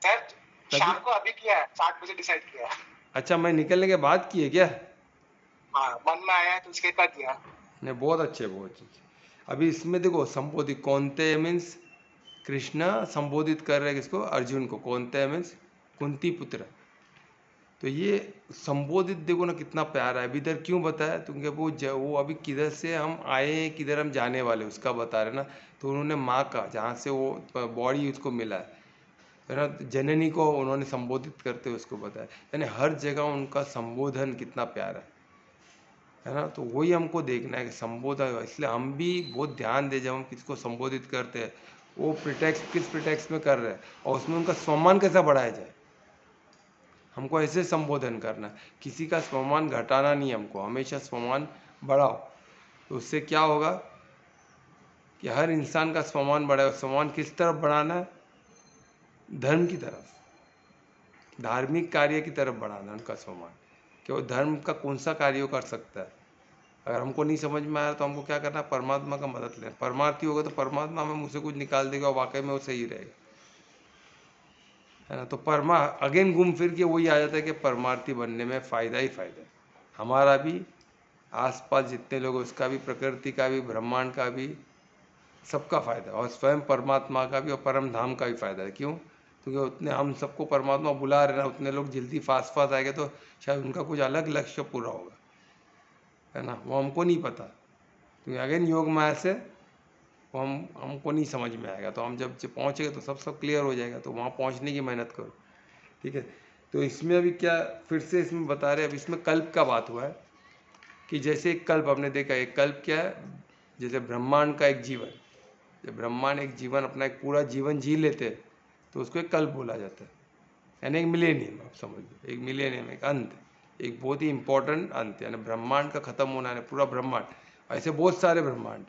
सर। तभी। शाम को अभी किया, 7 बजे डिसाइड किया। अच्छा, मैं निकलने के बाद किए क्या? हाँ, मन में आया तो उसके बाद किया। नहीं, बहुत अच्छे, बहुत अच्छे। अभी इसमें देखो, संबोधित कौनते मीन्स कृष्णा संबोधित कर रहे हैं किसको? अर्जुन को। कौनते मीन्स कुंती पुत्र। तो ये संबोधित देखो ना कितना प्यारा है। अभी इधर क्यों बताया? क्योंकि वो अभी किधर से हम आए हैं, किधर हम जाने वाले, उसका बता रहे ना। तो उन्होंने माँ का, जहाँ से वो बॉडी उसको मिला है ना, जननी को उन्होंने संबोधित करते हुए उसको बताया। यानी हर जगह उनका संबोधन कितना प्यारा है ना। तो वही हमको देखना है कि संबोधन, इसलिए हम भी बहुत ध्यान दे, जब हम किसको संबोधित करते हैं, वो प्रिटेक्स्ट किस प्रिटेक्स्ट में कर रहे हैं, और उसमें उनका सम्मान कैसा बढ़ाया जाए। हमको ऐसे संबोधन करना है, किसी का सम्मान घटाना नहीं है, हमको हमेशा सम्मान बढ़ाओ। तो उससे क्या होगा कि हर इंसान का सम्मान बढ़ेगा। सम्मान किस तरफ बढ़ाना है? धर्म की तरफ, धार्मिक कार्य की तरफ बढ़ाना है उनका सम्मान, कि वो धर्म का कौन सा कार्य कर सकता है। अगर हमको नहीं समझ में आया तो हमको क्या करना है? परमात्मा का मदद लेना। परमार्थी होगा तो परमात्मा हमें मुझसे कुछ निकाल देगा, और वाकई में वो सही रहेगा, है ना। तो अगेन घूम फिर के वही आ जाता है कि परमार्थी बनने में फ़ायदा ही फ़ायदा है। हमारा भी, आसपास जितने लोग, उसका भी, प्रकृति का भी, ब्रह्मांड का भी, सबका फ़ायदा है, और स्वयं परमात्मा का भी और परम धाम का भी फ़ायदा है। क्यों? क्योंकि उतने हम सबको परमात्मा बुला रहे ना, उतने लोग जल्दी फास्ट फास्ट आएंगे तो शायद उनका कुछ अलग लक्ष्य पूरा होगा, है ना। वो हमको नहीं पता, क्योंकि अगेन योग माया से वो हमको नहीं समझ में आएगा। तो हम जब पहुँचेंगे तो सब क्लियर हो जाएगा। तो वहाँ पहुँचने की मेहनत करो, ठीक है। तो इसमें अभी क्या फिर से इसमें बता रहे हैं, अब इसमें कल्प का बात हुआ है कि जैसे एक कल्प हमने देखा, एक कल्प क्या है? जैसे ब्रह्मांड का एक जीवन, जब ब्रह्मांड एक जीवन, अपना एक पूरा जीवन जी लेते हैं, तो उसको एक कल्प बोला जाता है, यानी एक मिलेनियम। आप समझ लो, एक मिलेनियम, एक अंत, एक बहुत ही इंपॉर्टेंट अंत, यानी ब्रह्मांड का खत्म होना है, पूरा ब्रह्मांड। ऐसे बहुत सारे ब्रह्मांड,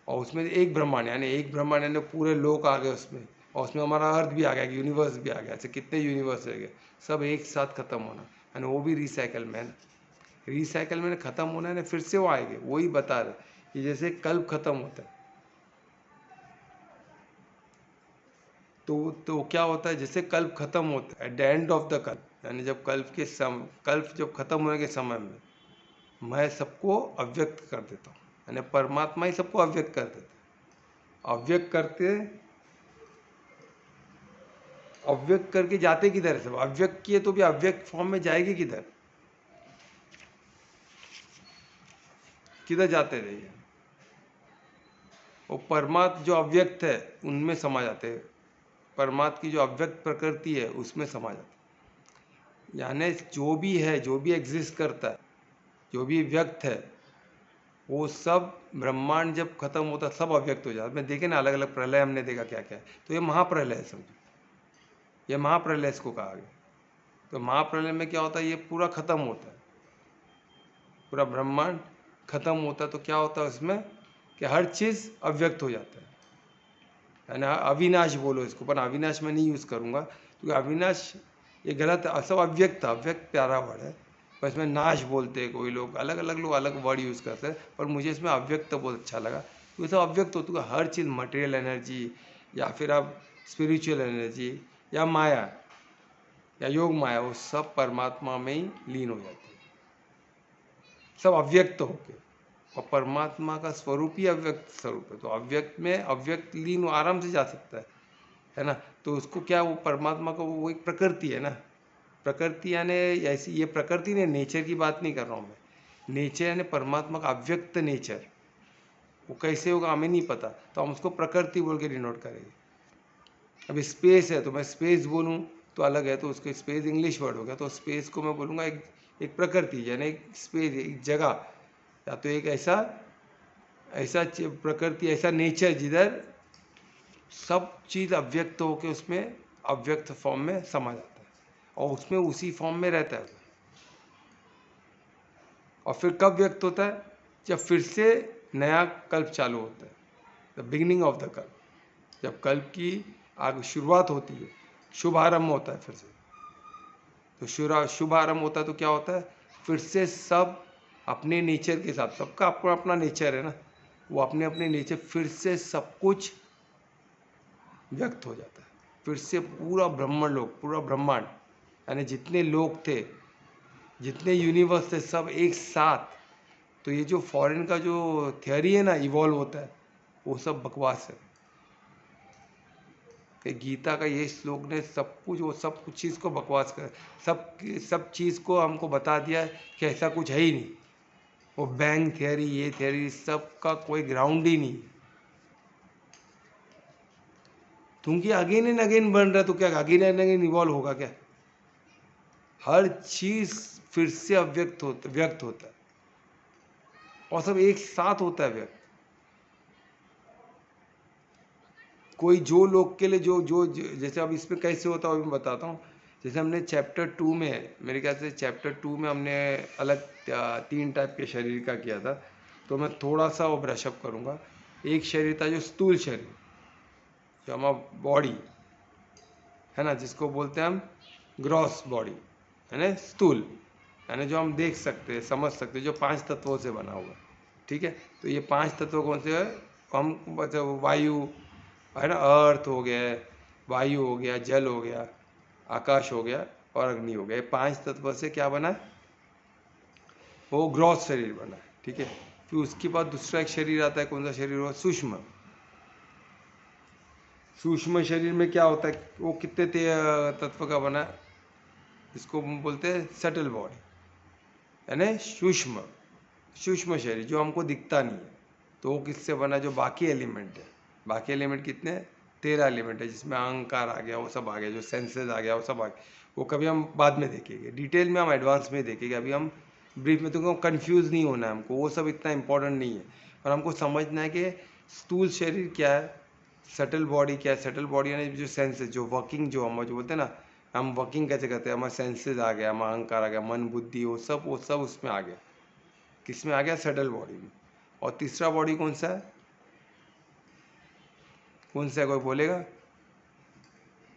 और उसमें एक ब्रह्मांड, यानी एक ब्रह्मांड, यानी पूरे लोक आ गए उसमें, और उसमें हमारा अर्थ भी आ गया, यूनिवर्स भी आ गया। ऐसे कितने यूनिवर्स रह गए, सब एक साथ खत्म होना, यानी वो भी रिसाइकल में है ना। रिसाइकल में खत्म होना है ना, फिर से वो आएंगे। वही बता रहे कि जैसे कल्प खत्म होता है, तो क्या होता है? जैसे कल्प खत्म होता है, at the end of the कल्प, यानी जब कल्प जब खत्म होने के समय में मैं सबको अव्यक्त कर देता हूँ, यानी परमात्मा ही सबको अव्यक्त कर देता है। अव्यक्त करते, अव्यक्त करके जाते किधर है? सब अव्यक्त किए तो भी अव्यक्त फॉर्म में जाएगी किधर? किधर जाते रहिए? वो परमात्मा जो अव्यक्त है उनमें समा जाते हैं, परमात्मा की जो अव्यक्त प्रकृति है उसमें समा जाते हैं। यानी जो भी है, जो भी एग्जिस्ट करता है, जो भी व्यक्त है, वो सब ब्रह्मांड जब खत्म होता है सब अव्यक्त हो जाता है। मैं देखे ना, अलग अलग प्रलय हमने देखा क्या क्या है। तो ये महाप्रलय है, समझो, ये महाप्रलय इसको कहा गया। तो महाप्रलय में क्या होता है? ये पूरा खत्म होता है, पूरा ब्रह्मांड खत्म होता है। तो क्या होता है उसमें कि हर चीज़ अव्यक्त हो जाता है ना। अविनाश बोलो इसको, पर अविनाश मैं नहीं यूज़ करूँगा, क्योंकि अविनाश ये गलत है। सब अव्यक्त, अव्यक्त प्यारा वर्ड है, पर इसमें नाश बोलते हैं कोई लोग, अलग अलग लोग अलग वर्ड यूज़ करते हैं, पर मुझे इसमें अव्यक्त बहुत अच्छा लगा, क्योंकि सब अव्यक्त होती है। हर चीज़, मटेरियल एनर्जी, या फिर आप स्पिरिचुअल एनर्जी, या माया, या योग माया, वो सब परमात्मा में ही लीन हो जाती है, सब अव्यक्त होके। और परमात्मा का स्वरूप ही अव्यक्त स्वरूप है, तो अव्यक्त में अव्यक्त लीन आराम से जा सकता है ना। तो उसको क्या, वो परमात्मा का वो एक प्रकृति है ना, प्रकृति यानी ऐसी, ये प्रकृति ने, नेचर की बात नहीं कर रहा हूँ मैं। नेचर यानी परमात्मा का अव्यक्त नेचर, वो कैसे होगा हमें नहीं पता, तो हम उसको प्रकृति बोल के डिनोट करेंगे। अब स्पेस है तो मैं स्पेस बोलूँ तो अलग है, तो उसको स्पेस इंग्लिश वर्ड हो गया, तो स्पेस को मैं बोलूँगा एक प्रकृति, यानी एक स्पेस, एक जगह, या तो एक ऐसा ऐसा प्रकृति, ऐसा नेचर जिधर सब चीज़ अव्यक्त होकर उसमें अव्यक्त फॉर्म में समा जाता है और उसमें उसी फॉर्म में रहता है। और फिर कब व्यक्त होता है? जब फिर से नया कल्प चालू होता है, द बिगिनिंग ऑफ द कल्प, जब कल्प की आगे शुरुआत होती है, शुभारंभ होता है फिर से। तो शुभारंभ होता है तो क्या होता है? फिर से सब अपने नेचर के साथ, सबका अपना अपना नेचर है ना, वो अपने अपने नेचर, फिर से सब कुछ व्यक्त हो जाता है। फिर से पूरा ब्रह्मांड लोग, पूरा ब्रह्मांड यानी जितने लोग थे, जितने यूनिवर्स थे, सब एक साथ। तो ये जो फॉरेन का जो थियोरी है ना, इवॉल्व होता है, वो सब बकवास है। कि गीता का ये श्लोक ने सब कुछ, वो सब कुछ चीज़ को बकवास कर, सब चीज़ को हमको बता दिया कि ऐसा कुछ है ही नहीं। वो बैंग थियोरी, ये थियोरी, सब का कोई ग्राउंड ही नहीं। क्योंकि अगेन एंड अगेन बन रहा है, तो क्या अगेन एंड अगेन इवॉल्व होगा क्या? हर चीज फिर से व्यक्त होता है और सब एक साथ होता है व्यक्त। कोई जो लोग के लिए जो जो जैसे अब इसमें कैसे होता है वो मैं बताता हूँ। जैसे हमने चैप्टर 2 में, मेरे ख्याल से चैप्टर 2 में हमने अलग 3 टाइप के शरीर का किया था, तो मैं थोड़ा सा वो ब्रशअप करूँगा। एक शरीर था जो स्थूल शरीर, जो हमारा बॉडी है ना, जिसको बोलते हैं हम ग्रॉस बॉडी, है ना, स्थूल, यानी जो हम देख सकते हैं, समझ सकते हैं, जो 5 तत्वों से बना हुआ है। ठीक है, तो ये 5 तत्व कौन से है? हम वायु है ना, अर्थ हो गया, वायु हो गया, जल हो गया, आकाश हो गया और अग्नि हो गया। ये 5 तत्व से क्या बना है? वो ग्रॉस शरीर बना है। ठीक है, फिर उसके बाद दूसरा एक शरीर आता है, कौन सा शरीर हुआ? सूक्ष्म। सूक्ष्म शरीर में क्या होता है? वो कितने तत्व का बना है? इसको हम बोलते हैं सटल बॉडी, यानी सूक्ष्म सूक्ष्म शरीर, जो हमको दिखता नहीं है। तो वो किससे बना? जो बाकी एलिमेंट है। बाकी एलिमेंट कितने? 13 एलिमेंट है, जिसमें अहंकार आ गया, वो सब आ गया, जो सेंसेस आ गया, वो सब आ गया। वो कभी हम बाद में देखेंगे, डिटेल में हम एडवांस में देखेंगे। अभी हम ब्रीफ में, तो कंफ्यूज नहीं होना है हमको, वो सब इतना इंपॉर्टेंट नहीं है। और हमको समझना है कि स्थूल शरीर क्या है, सटल बॉडी क्या है। सटल बॉडी यानी जो सेंसेस, जो वर्किंग, जो हम जो बोलते हैं ना, हम वर्किंग कैसे करते हैं, हमारे सेंसेस आ गया, हमारा अहंकार आ गया, मन बुद्धि, वो सब उसमें आ गया। किसमें आ गया? सटल बॉडी में। और तीसरा बॉडी कौन सा है? कौन सा है, कोई बोलेगा?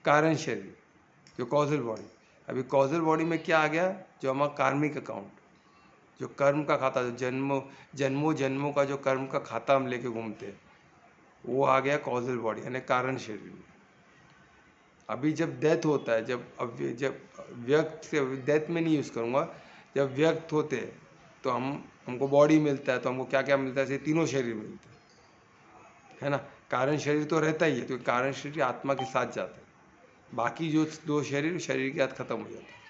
कारण शरीर, जो कॉजल बॉडी। अभी कॉजल बॉडी में क्या आ गया? जो हमारा कार्मिक अकाउंट, जो कर्म का खाता, जो जन्मों जन्मों का जो कर्म का खाता हम लेके घूमते हैं, वो आ गया कॉजल बॉडी, यानी कारण शरीर में। अभी जब डेथ होता है, जब व्यक्त से, डेथ में नहीं यूज़ करूँगा, जब व्यक्त होते हैं तो हमको बॉडी मिलता है, तो हमको क्या क्या मिलता है? ऐसे तीनों शरीर मिलते हैं, है ना। कारण शरीर तो रहता ही है, तो कारण शरीर आत्मा के साथ जाता है, बाकी जो 2 शरीर के साथ खत्म हो जाता है।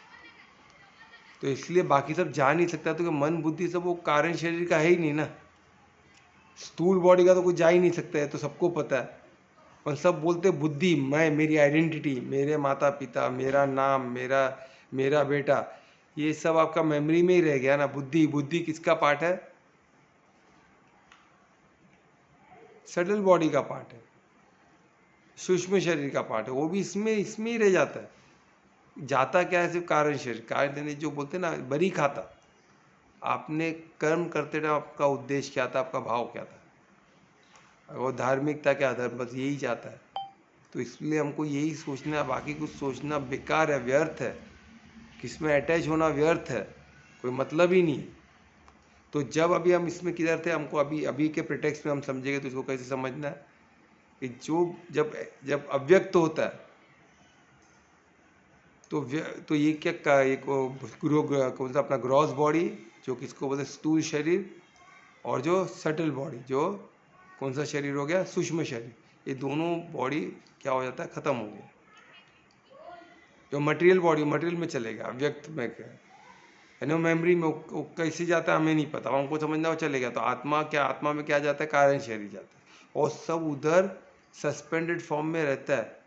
तो इसलिए बाकी सब जा नहीं सकता, तो मन बुद्धि सब वो कारण शरीर का है ही नहीं ना। स्थूल बॉडी का तो कुछ जा ही नहीं सकता है, तो सबको पता है। और सब बोलते बुद्धि, मैं, मेरी आइडेंटिटी, मेरे माता पिता, मेरा नाम, मेरा बेटा, ये सब आपका मेमोरी में ही रह गया ना। बुद्धि किसका पार्ट है? सटल बॉडी का पार्ट है, सूक्ष्म शरीर का पार्ट है। वो भी इसमें ही रह जाता है। जाता क्या है? सिर्फ कारण शरीर। कारण जो बोलते हैं ना, बरी खाता। आपने कर्म करते टाइम आपका उद्देश्य क्या था, आपका भाव क्या था, वो धार्मिकता क्या था, बस यही जाता है। तो इसलिए हमको यही सोचना है, बाकी कुछ सोचना बेकार है, व्यर्थ है, किसमें अटैच होना व्यर्थ है, कोई मतलब ही नहीं। तो जब अभी हम इसमें किधर थे, हमको अभी के प्रिटेक्स्ट में हम समझेंगे, तो इसको कैसे समझना है कि जो जब अव्यक्त होता है, तो ये क्या एक कौन सा अपना ग्रॉस बॉडी, जो किसको बोलते स्थूल शरीर, और जो सटल बॉडी, जो कौन सा शरीर हो गया? सूक्ष्म शरीर। ये दोनों बॉडी क्या हो जाता है? खत्म हो गया। जो मटेरियल बॉडी मटेरियल में चलेगा, अव्यक्त में क्या है, मेमोरी में वो कैसे जाता है हमें नहीं पता, हमको समझना वो चलेगा। तो आत्मा क्या, आत्मा में क्या जाता है, कारण शरीर जाता है, और सब उधर सस्पेंडेड फॉर्म में रहता है,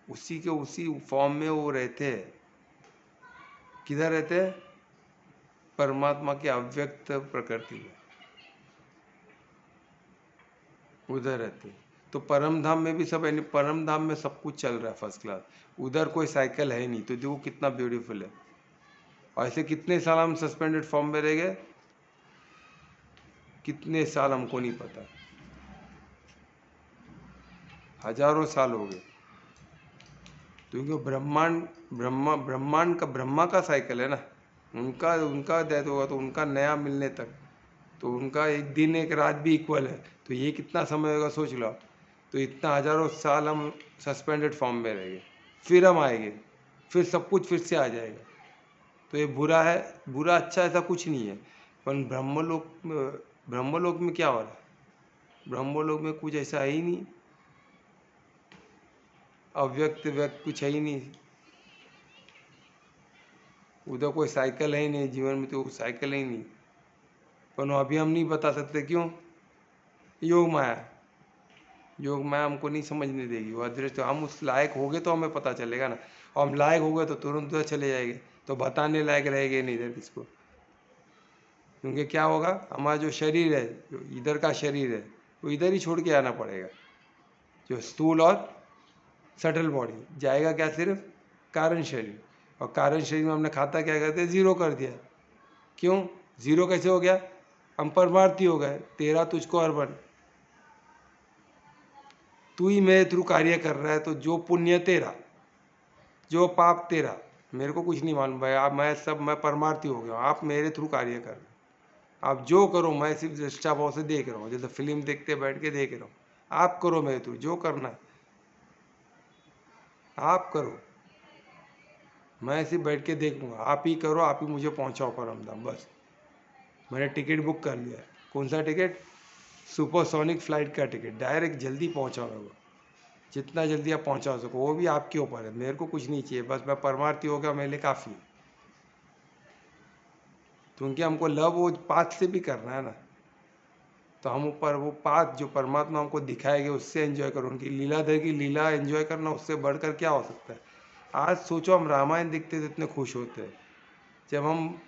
उसी के उसी फॉर्म में वो रहते हैं। किधर रहते हैं, परमात्मा की अव्यक्त प्रकृति में, उधर रहते हैं। तो परम धाम में भी सब, यानी परम धाम में सब कुछ चल रहा है फर्स्ट क्लास, उधर कोई साइकिल है नहीं। तो देखो कितना ब्यूटीफुल है। और ऐसे कितने साल हम सस्पेंडेड फॉर्म में रह गए, कितने साल हमको नहीं पता, हजारों साल हो गए। क्योंकि ब्रह्मांड, ब्रह्मा का साइकिल है ना, उनका उनका डेथ होगा तो उनका नया मिलने तक, तो उनका एक दिन एक रात भी इक्वल है। तो ये कितना समय होगा सोच लो। तो इतना हजारों साल हम सस्पेंडेड फॉर्म में रहेंगे, फिर हम आएंगे, फिर सब कुछ फिर से आ जाएगा। तो ये बुरा है, बुरा अच्छा ऐसा कुछ नहीं है। पर ब्रह्मलोक में क्या हो रहा है, ब्रह्मलोक में कुछ ऐसा है ही नहीं, अव्यक्त व्यक्त कुछ है ही नहीं, उधर कोई साइकिल है ही नहीं, जीवन में तो साइकिल ही नहीं। पर अभी हम नहीं बता सकते, क्यों, योग माया, योग माया हमको नहीं समझने देगी वो अदृश्य। तो हम उस लायक हो गए तो हमें पता चलेगा ना, और हम लायक हो गए तो तुरंत उधर चले जाएंगे, तो बताने लायक रहेंगे नहीं इधर किसको। क्योंकि क्या होगा, हमारा जो शरीर है, जो इधर का शरीर है, वो इधर ही छोड़ के आना पड़ेगा। जो स्थूल और सटल बॉडी जाएगा क्या, सिर्फ कारण शरीर। और कारण शरीर में हमने खाता क्या करते, जीरो कर दिया। क्यों जीरो कैसे हो गया, हम परमार्थी हो गए, तेरा तुझको अर्पण, तू ही मेरे थ्रू कार्य कर रहा है। तो जो पुण्य तेरा, जो पाप तेरा, मेरे को कुछ नहीं मालूम भाई, आप मैं परमार्थी हो गया, आप मेरे थ्रू कार्य कर रहे हो। आप जो करो मैं सिर्फ दृष्टा भाव से देख रहा हूँ, जैसे फिल्म देखते बैठ के देख रहा हूँ। आप करो मेरे थ्रू जो करना है, आप करो, मैं सिर्फ बैठ के देखूंगा। आप ही करो, आप ही मुझे पहुंचाओ परम धाम, बस। मैंने टिकट बुक कर लिया है। कौन सा टिकट, सुपरसोनिक फ्लाइट का टिकट, डायरेक्ट जल्दी पहुंचाओ मेरे को, जितना जल्दी आप पहुंचा सको, वो भी आपके ऊपर है। मेरे को कुछ नहीं चाहिए, बस मैं परमार्थी हो गया, मेरे लिए काफ़ी है। क्योंकि हमको लव वो पाथ से भी करना है ना, तो हम ऊपर वो पाथ जो परमात्मा हमको दिखाएंगे उससे एंजॉय करो। उनकी लीलाधर की लीला एंजॉय करना, उससे बढ़कर क्या हो सकता है। आज सोचो, हम रामायण दिखते थे इतने खुश होते हैं, जब हम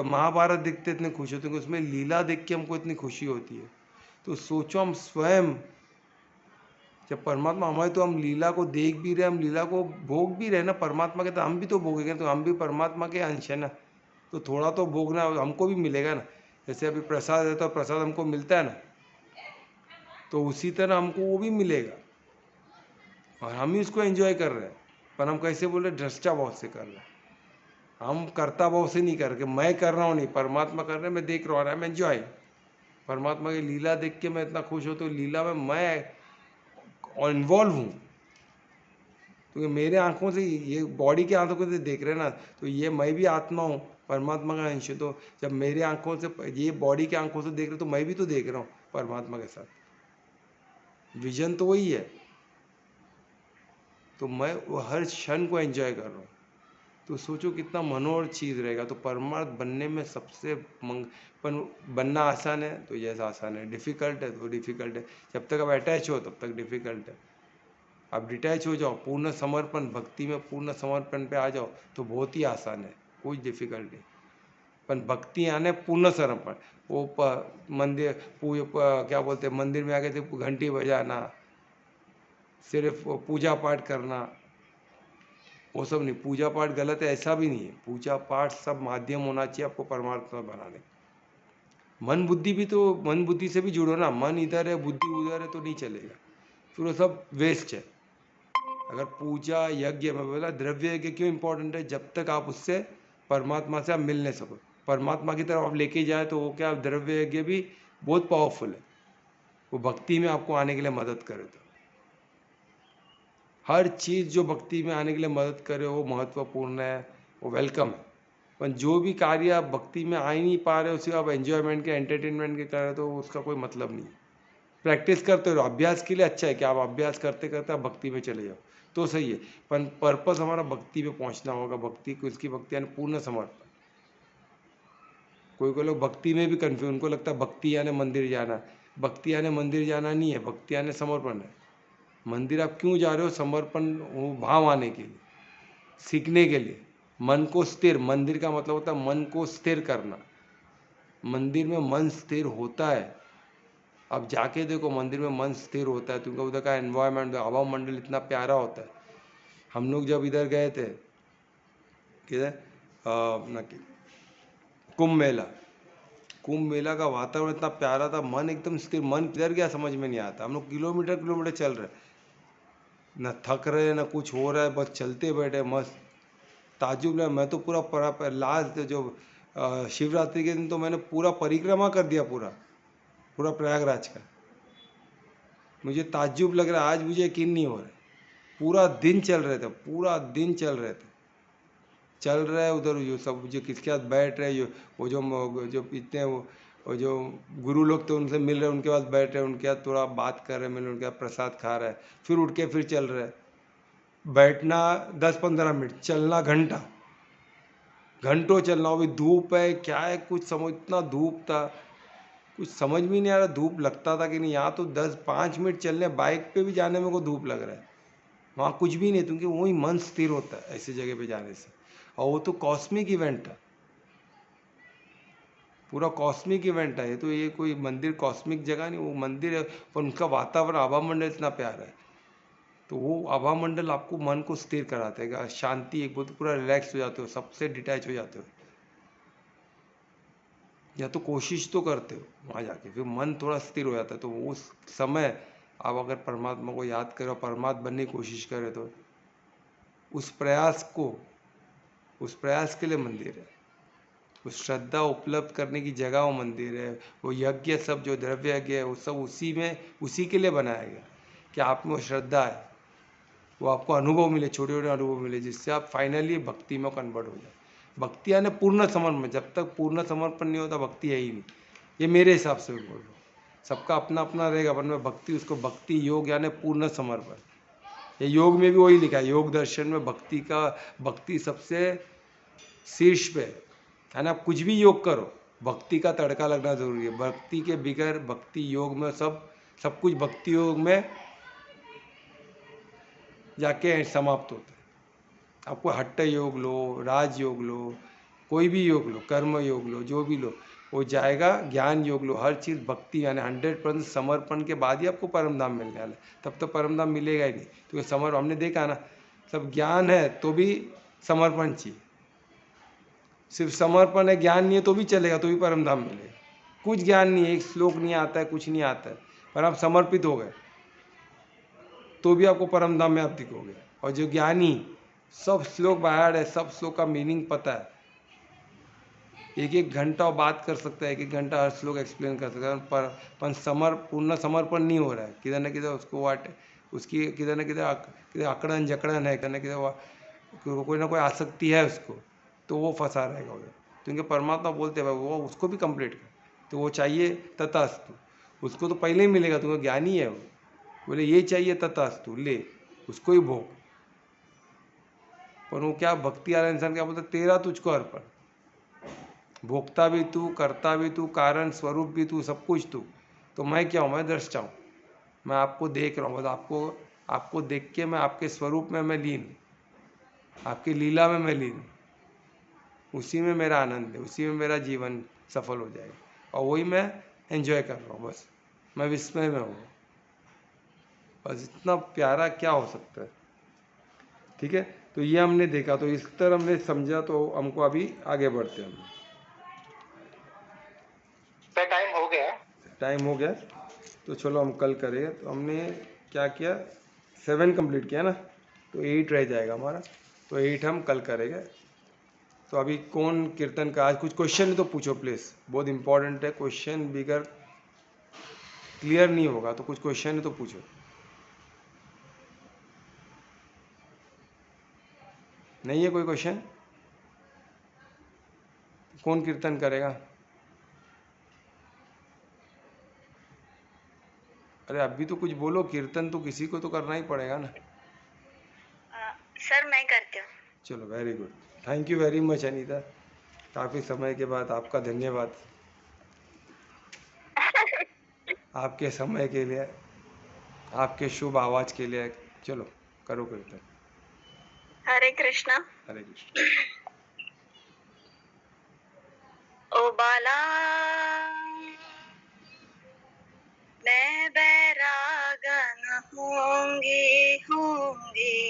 महाभारत दिखते इतने खुश होते हैं, उसमें लीला देख के हमको इतनी खुशी होती है। तो सोचो हम स्वयं, जब परमात्मा हमारे, तो हम लीला को देख भी रहे, हम लीला को भोग भी रहे ना परमात्मा के, तो हम भी तो भोगेंगे, तो हम भी परमात्मा के अंश है ना, तो थोड़ा तो भोगना हमको भी मिलेगा ना। जैसे अभी प्रसाद है तो प्रसाद हमको मिलता है ना, तो उसी तरह हमको वो भी मिलेगा, और हम ही उसको एंजॉय कर रहे हैं। पर हम कैसे बोल रहे, दृष्टा भाव से कर रहे हैं, हम कर्ता भाव से नहीं कर के, मैं कर रहा हूँ नहीं, परमात्मा कर रहे हैं, मैं देख रहा हूँ, आई एम एंजॉय। परमात्मा की लीला देख के मैं इतना खुश होता हूँ, लीला में मैं इन्वॉल्व हूँ। क्योंकि मेरे आंखों से, ये बॉडी की आंखों से देख रहे हैं ना, तो ये मैं भी आत्मा हूँ, परमात्मा का अंश। तो जब मेरे आंखों से, ये बॉडी की आंखों से देख रहे, तो मैं भी तो देख रहा हूँ परमात्मा के साथ, विजन तो वही है। तो मैं वो हर क्षण को एंजॉय कर रहा हूँ। तो सोचो कितना मनोहर चीज़ रहेगा। तो परमार्थ बनने में सबसे पर बनना आसान है तो यस आसान है, डिफ़िकल्ट है तो डिफ़िकल्ट है। जब तक आप अटैच हो तब तक डिफ़िकल्ट है। आप डिटैच हो जाओ, पूर्ण समर्पण, भक्ति में पूर्ण समर्पण पे आ जाओ तो बहुत ही आसान है, कुछ डिफ़िकल्ट नहीं। पर भक्ति आने पूर्ण समर्पण, वो मंदिर क्या बोलते हैं, मंदिर में आके सिर्फ घंटी बजाना, सिर्फ पूजा पाठ करना, वो सब नहीं। पूजा पाठ गलत है ऐसा भी नहीं है, पूजा पाठ सब माध्यम होना चाहिए आपको परमात्मा बनाने। मन बुद्धि भी, तो मन बुद्धि से भी जुड़ो ना, मन इधर है बुद्धि उधर है तो नहीं चलेगा, फिर वो सब वेस्ट है। अगर पूजा यज्ञ, मैं बोला द्रव्य यज्ञ क्यों इंपॉर्टेंट है, जब तक आप उससे परमात्मा से आप मिल नहीं सको, परमात्मा की तरफ आप लेके जाए, तो वो क्या, द्रव्य यज्ञ भी बहुत पावरफुल है, वो भक्ति में आपको आने के लिए मदद करे। तो हर चीज़ जो भक्ति में आने के लिए मदद करे वो महत्वपूर्ण है, वो वेलकम है। पर जो भी कार्य आप भक्ति में आ ही नहीं पा रहे, उसे आप एंजॉयमेंट के, एंटरटेनमेंट के कर रहे हो, तो उसका कोई मतलब नहीं है। प्रैक्टिस करते रहो, अभ्यास के लिए अच्छा है कि आप अभ्यास करते करते आप भक्ति में चले जाओ, तो सही है, पर पर्पस हमारा भक्ति पे पहुंचना होगा। भक्ति को, इसकी भक्ति यानी पूर्ण समर्पण। कोई कोई लोग भक्ति में भी कन्फ्यूज, उनको लगता है भक्ति यानी मंदिर जाना। भक्ति यानी मंदिर जाना नहीं है, भक्ति यानी समर्पण है। मंदिर आप क्यों जा रहे हो? समर्पण, वो भाव आने के लिए, सीखने के लिए, मन को स्थिर। मंदिर का मतलब होता है मन को स्थिर करना। मंदिर में मन स्थिर होता है। अब जाके देखो मंदिर में मन स्थिर होता है, क्योंकि उधर का एनवायरनमेंट, हवा मंडल इतना प्यारा होता है। हम लोग जब इधर गए थे, किधर, अपना कुंभ मेला, कुंभ मेला का वातावरण इतना प्यारा था, मन एकदम स्थिर। मन किधर गया समझ में नहीं आता। हम लोग किलोमीटर किलोमीटर चल रहे, न थक रहे न कुछ हो रहा है, बस चलते बैठे मस्त। ताज्जुब लगा, मैं तो पूरा लास्ट जो शिवरात्रि के दिन तो मैंने पूरा परिक्रमा कर दिया, पूरा पूरा प्रयागराज का। मुझे ताज्जुब लग रहा है, आज मुझे यकीन नहीं हो रहा है। पूरा दिन चल रहे थे, पूरा दिन चल रहे थे, चल रहे हैं उधर। जो सब जो किसके साथ बैठ रहे, जो वो जो इतने वो जो गुरु लोग थे उनसे मिल रहे, उनके पास बैठ रहे, उनके साथ थोड़ा बात कर रहे, मिल रहे, उनके साथ प्रसाद खा रहे, फिर उठ के फिर चल रहे। बैठना 10-15 मिनट, चलना घंटा, घंटों चलना। वो भी धूप है क्या है कुछ समझ, इतना धूप था कुछ समझ में नहीं आ रहा। धूप लगता था कि नहीं, यहाँ तो 10-5 मिनट चलने, बाइक पे भी जाने में को धूप लग रहा है। वहाँ कुछ भी नहीं, क्योंकि वही मन स्थिर होता है ऐसी जगह पे जाने से। और वो तो कॉस्मिक इवेंट है, पूरा कॉस्मिक इवेंट है। तो ये कोई मंदिर कॉस्मिक जगह नहीं, वो मंदिर है, पर उनका वातावरण, आभा मंडल इतना प्यारा है। तो वो आभा मंडल आपको मन को स्थिर कराते हैं, शांति, एक बहुत पूरा रिलैक्स हो जाते हो, सबसे डिटैच हो जाते हो। या तो कोशिश तो करते हो वहाँ जाके, फिर मन थोड़ा स्थिर हो जाता है। तो उस समय आप अगर परमात्मा को याद करो, परमात्मा बनने की कोशिश करें, तो उस प्रयास के लिए मंदिर है। उस श्रद्धा उपलब्ध करने की जगह वो मंदिर है। वो यज्ञ सब जो द्रव्य यज्ञ है वो सब उसी के लिए बनाया गया, कि आप में वो श्रद्धा है, वो आपको अनुभव मिले, छोटे छोटे अनुभव मिले, जिससे आप फाइनली भक्ति में कन्वर्ट हो जाए। भक्ति यानी पूर्ण समर्पण। जब तक पूर्ण समर्पण नहीं होता, भक्ति है ही नहीं। ये मेरे हिसाब से बोल रहा हूँ, सबका अपना अपना रहेगा, पर मैं भक्ति, उसको भक्ति योग यानी पूर्ण समर्पण। ये योग में भी वही लिखा है, योग दर्शन में भक्ति सबसे शीर्ष पे है ना। आप कुछ भी योग करो, भक्ति का तड़का लगना जरूरी है। भक्ति के बिगैर, भक्ति योग में सब कुछ भक्ति योग में जाके समाप्त होता है। आपको हट्ट योग लो, राज योग लो, कोई भी योग लो, कर्म योग लो, जो भी लो, वो जाएगा। ज्ञान योग लो, हर चीज़ भक्ति यानी 100% समर्पण के बाद ही आपको परम धाम मिलने वाला है। तब तो परम धाम मिलेगा ही नहीं। तो ये हमने देखा ना, सब ज्ञान है तो भी समर्पण चाहिए। सिर्फ समर्पण है, ज्ञान नहीं है तो भी चलेगा, तो भी परम धाम मिलेगा। कुछ ज्ञान नहीं है, एक श्लोक नहीं आता है, कुछ नहीं आता है, पर आप समर्पित हो गए तो भी आपको परम धाम में आप दिखोगे। और जो ज्ञानी, सब श्लोक बाहर है, सब श्लोक का मीनिंग पता है, एक एक घंटा बात कर सकता है, एक एक घंटा हर श्लोक एक्सप्लेन कर सकता है, पर पूर्ण समर्पण नहीं हो रहा है। किधर न किधर उसको उसकी किधर न किधर अकड़न जकड़न है, किधर न किधर कोई ना कोई आसक्ति है उसको, तो वो फंसा रहेगा उधर। क्योंकि परमात्मा बोलते हैं वो उसको भी कंप्लीट कर, तो वो चाहिए तथास्तु, उसको तो पहले ही मिलेगा, तुम्हें ज्ञानी है वो, बोले ये चाहिए तथास्तु, ले उसको ही भोग। पर वो क्या, भक्ति वाला इंसान क्या बोलता, तेरा तुझको अर्पण, भोक्ता भी तू, करता भी तू, कारण स्वरूप भी तू, सब कुछ तू, तो मैं क्या हूँ, मैं दृष्टा हूँ, मैं आपको देख रहा हूँ, बस आपको देख के मैं आपके स्वरूप में मैं लीन, आपकी लीला में मैं लीन, उसी में मेरा आनंद है, उसी में मेरा जीवन सफल हो जाएगा, और वही मैं एंजॉय कर रहा हूँ। बस मैं विस्मय में हूँ, बस इतना प्यारा क्या हो सकता है। ठीक है, तो ये हमने देखा, तो इस तरह हमने समझा, तो हमको अभी आगे बढ़ते हैं। टाइम हो गया, तो चलो हम कल करेंगे। तो हमने क्या किया, 7 कंप्लीट किया ना, तो 8 रह जाएगा हमारा, तो 8 हम कल करेंगे। तो अभी कौन कीर्तन का, आज कुछ क्वेश्चन है तो पूछो प्लीज़, बहुत इंपॉर्टेंट है क्वेश्चन, बिगर क्लियर नहीं होगा तो कुछ क्वेश्चन है तो पूछो। नहीं है कोई क्वेश्चन? कौन कीर्तन करेगा? अरे अभी तो कुछ बोलो, कीर्तन तो किसी को तो करना ही पड़ेगा ना। सर मैं करती हूँ। चलो very good, thank you very much Anita, काफ़ी समय के बाद आपका धन्यवाद आपके समय के लिए, आपके शुभ आवाज़ के लिए। चलो करो कीर्तन। हरे कृष्णा। हरे कृष्ण। ओ बाला मैं बैरागन होंगी होंगी,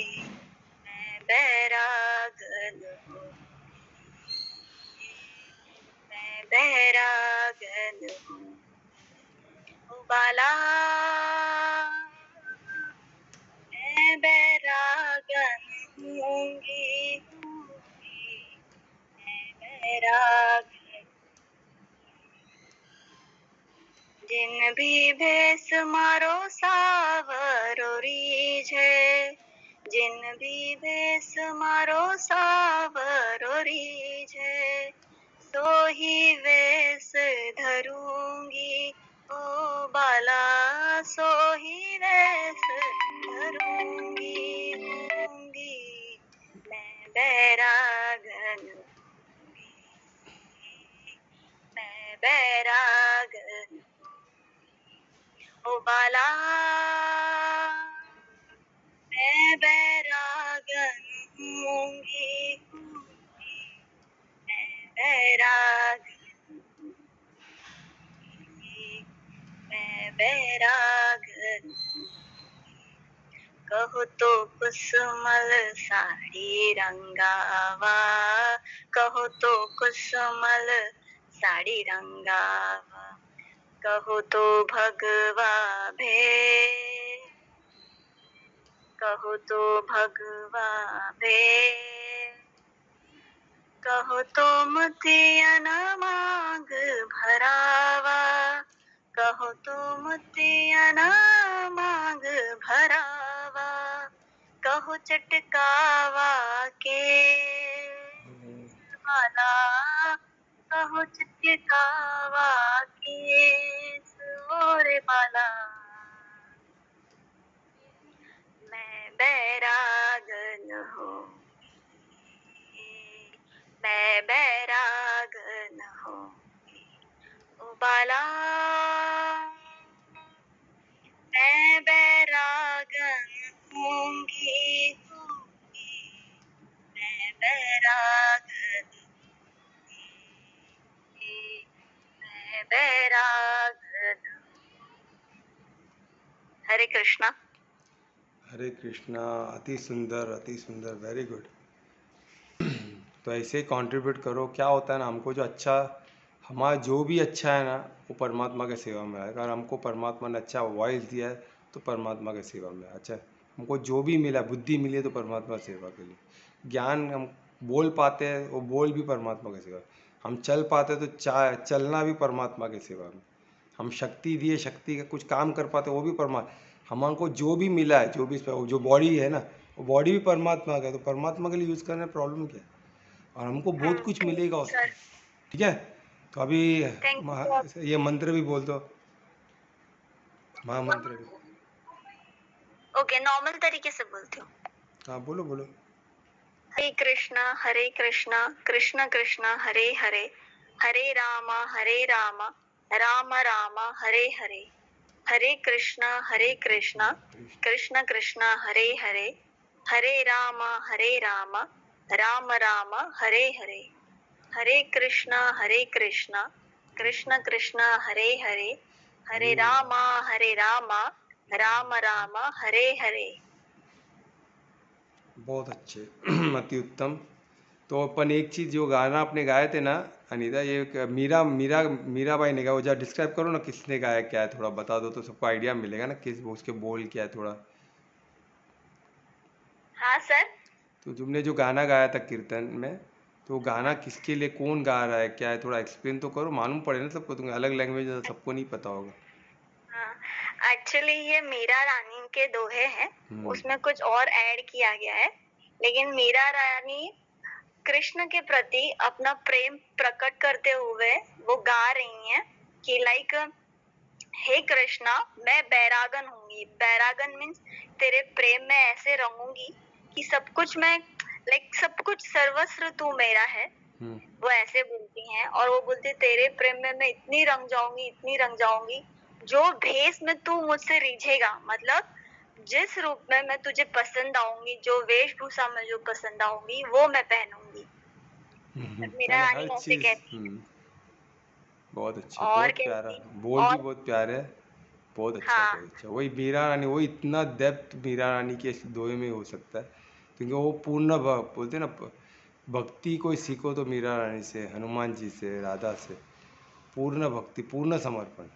मैं बैरागन होंगी, मैं बैरागन हूँ। ओ बाला मैं बैरागन होंगी होंगी, मैं बैरागन। जिन भी भेस मारो सावरो रीझे, जिन भी भेस मारो सावरो रीझे, सो ही वेश धरूंगी ओ बाला, सो ही वेश धरूंगी होंगी, मैं बैरागन होंगी, मैं बैरागन। ओ बाला मैं बैरागन होंगी होंगी, मैं बैरागन होंगी, मैं बैरागन। कहो तो कुसुमल साड़ी रंगावा, कहो तो कुसुमल साड़ी रंगावा, कहो तो भगवा भे, कहो तो भगवा भे, कहो तो मुतियन मांग भरावा, कहो तो मुतियन मांग भरावा, कहो चटकावा के वाला, कहो चटकावा केस और बाला, मैं बैरागन हूँ, मैं बैरागन हूँ। ओ बाला मैं बैरागन होंगी होंगी, मैं बैरागन होंगी, मैं बैरागन। हरे कृष्णा। हरे कृष्णा, अति सुंदर, वेरी गुड। तो ऐसे ही कंट्रीब्यूट करो, क्या होता है ना, हमको जो अच्छा, हमारा जो भी अच्छा है ना वो परमात्मा के सेवा में है। अगर हमको परमात्मा ने अच्छा वॉइस दिया है तो परमात्मा के सेवा में है। अच्छा, हमको जो भी मिला, बुद्धि मिली है तो परमात्मा सेवा के लिए। ज्ञान हम बोल पाते हैं, वो बोल भी परमात्मा की सेवा। हम चल पाते तो चलना भी परमात्मा की सेवा में। हम शक्ति दिए, शक्ति का कुछ काम कर पाते, वो भी परमात्मा। हमको जो भी मिला है, जो बॉडी है ना, वो बॉडी भी परमात्मा का है, तो परमात्मा के लिए यूज़ करने में प्रॉब्लम क्या है? और हमको बहुत कुछ मिलेगा उसमें। ठीक है, तो अभी ये मंत्र भी बोल दो, महामंत्र भी। ओके, नॉर्मल तरीके से बोलती हूँ। हाँ बोलो बोलो। हरे कृष्णा कृष्ण कृष्ण हरे हरे, हरे राम राम राम हरे हरे, हरे कृष्णा कृष्ण कृष्ण हरे हरे, हरे राम राम राम हरे हरे, हरे कृष्णा कृष्ण कृष्ण हरे हरे, हरे राम राम राम हरे हरे। बहुत अच्छे अति उत्तम। तो अपन एक चीज़, जो गाना आपने गाए थे ना अनीता, ये मीराबाई ने गाया, वो जरा डिस्क्राइब करो ना, किसने गाया, क्या है, थोड़ा बता दो तो सबको आइडिया मिलेगा ना, किस उसके बोल क्या है थोड़ा। हाँ सर। तो तुमने जो गाना गाया था कीर्तन में, तो गाना किसके लिए, कौन गा रहा है, क्या है, थोड़ा एक्सप्लेन तो करो, मालूम पड़े ना सबको, तुम्हें अलग लैंग्वेज है सबको नहीं पता होगा। हाँ, एक्चुअली ये मीरा रानी के दोहे हैं, उसमें कुछ और ऐड किया गया है, लेकिन मीरा रानी कृष्ण के प्रति अपना प्रेम प्रकट करते हुए वो गा रही हैं कि लाइक, हे कृष्णा मैं बैरागन होंगी। बैरागन मीन्स तेरे प्रेम में ऐसे रहूंगी कि सब कुछ मैं सब कुछ सर्वस्व तू मेरा है। हम्म, वो ऐसे बोलती हैं और वो बोलती तेरे प्रेम में मैं इतनी रंग जाऊंगी, जो भेष में तू मुझसे रिझेगा, मतलब जिस रूप में मैं तुझे पसंद आऊंगी, जो वेशभूषा में जो पसंद आऊंगी वो मैं पहनूंगी। मेरा मैंने रानी हर ऐसे चीज कहती है। बहुत अच्छे, और बहुत प्यारा, कहती बोल भी और बहुत प्यारे है। बहुत अच्छा, हाँ, बहुत अच्छा। वही मीरा रानी, वही इतना डेप्थ मीरा रानी के इस दोहे में हो सकता है, क्योंकि वो पूर्ण बोलते हैं ना, भक्ति कोई सीखो तो मीरा रानी से, हनुमान जी से, राधा से, पूर्ण भक्ति, पूर्ण समर्पण।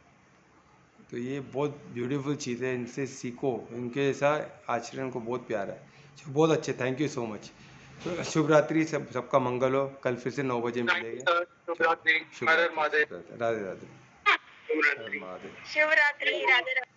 तो ये बहुत ब्यूटीफुल चीज़ है, इनसे सीखो, इनके जैसा आचरण को बहुत प्यारा है। बहुत अच्छे, थैंक यू सो मच। तो शुभ रात्रि, सबका मंगल हो। कल फिर से 9 बजे थैंक यू मिलेंगे। सर, शुभ चलो, रात्रि, शुभ हर हर रात्रि, महादेव। शुभ रात्रि, राधे राधे, शुभ हर रात्रि। महादेव। शिवरात्रि, राधे राधे।